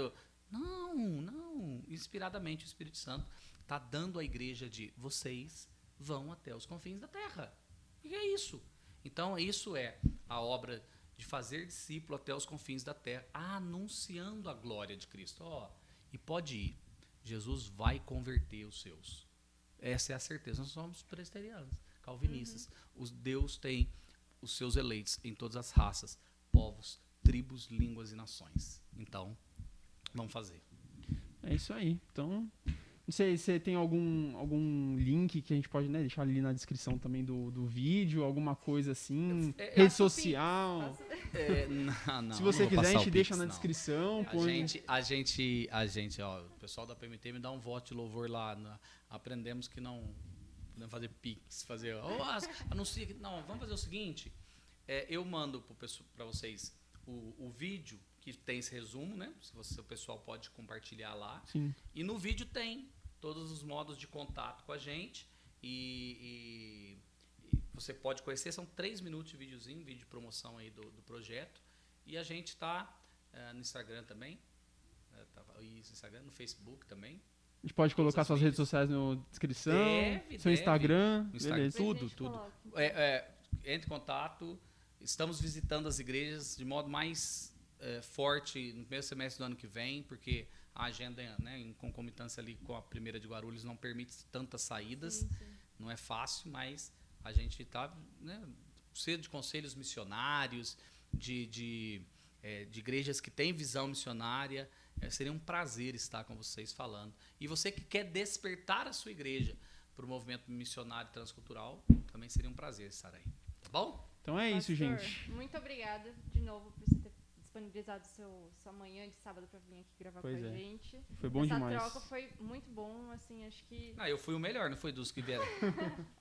Não. Inspiradamente o Espírito Santo está dando à igreja de vocês vão até os confins da terra. E é isso. Então, isso é a obra de fazer discípulo até os confins da terra, anunciando a glória de Cristo. E pode ir. Jesus vai converter os seus. Essa é a certeza. Nós somos presbiterianos, calvinistas. Deus tem os seus eleitos em todas as raças, povos, tribos, línguas e nações. Então, vamos fazer.
É isso aí. Então, não sei se tem algum link que a gente pode, né, deixar ali na descrição também do vídeo, alguma coisa assim, rede social.
Não,
se você
não
quiser, a gente
Pix,
deixa na
não.
descrição.
A gente, ó, o pessoal da PMT me dá um voto de louvor lá. Aprendemos que não podemos fazer Pix, anuncia que não. Vamos fazer o seguinte, eu mando para vocês o vídeo que tem esse resumo, né? Se o pessoal pode compartilhar lá.
Sim.
E no vídeo tem todos os modos de contato com a gente e você pode conhecer, são 3 minutos de videozinho, vídeo de promoção aí do projeto. E a gente está no Instagram também, Instagram, no Facebook também.
A gente pode colocar suas redes sociais na descrição, seu Instagram, beleza.
Tudo. Entre em contato. Estamos visitando as igrejas de modo mais forte no primeiro semestre do ano que vem, porque a agenda, né, em concomitância ali com a primeira de Guarulhos não permite tantas saídas. Sim. Não é fácil, mas a gente está, né, cheio de conselhos missionários, de igrejas que têm visão missionária. Seria um prazer estar com vocês falando. E você que quer despertar a sua igreja para o movimento missionário transcultural, também seria um prazer estar aí. Tá bom?
Então é isso, gente.
Muito obrigada de novo por você ter disponibilizado sua manhã de sábado para vir aqui gravar
Pois
com a
é.
gente.
Foi bom
Essa
demais.
troca foi muito bom, assim, acho que...
Eu fui o melhor, não foi dos que vieram.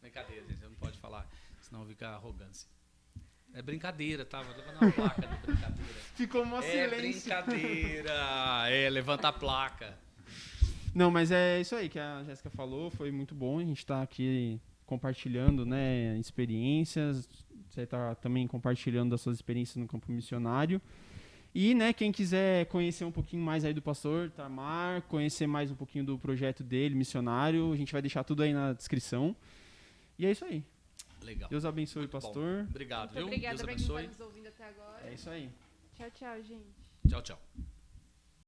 Brincadeira, gente, você não pode falar, senão fica arrogância. É brincadeira, tá? Vou levantar uma placa de brincadeira.
Ficou uma silêncio.
Brincadeira! Levanta a placa.
Não, mas é isso aí que a Jéssica falou, foi muito bom. A gente tá aqui compartilhando, né, experiências. Você tá também compartilhando das suas experiências no campo missionário. E, né, quem quiser conhecer um pouquinho mais aí do pastor Itamar, conhecer mais um pouquinho do projeto dele, missionário, a gente vai deixar tudo aí na descrição. E é isso aí.
Legal.
Deus abençoe o
Muito bom.
pastor.
Obrigado,
Muito
viu?
obrigada
Deus
pra quem tá
abençoe.
nos ouvindo até agora.
É isso aí.
Tchau, tchau, gente.
Tchau, tchau.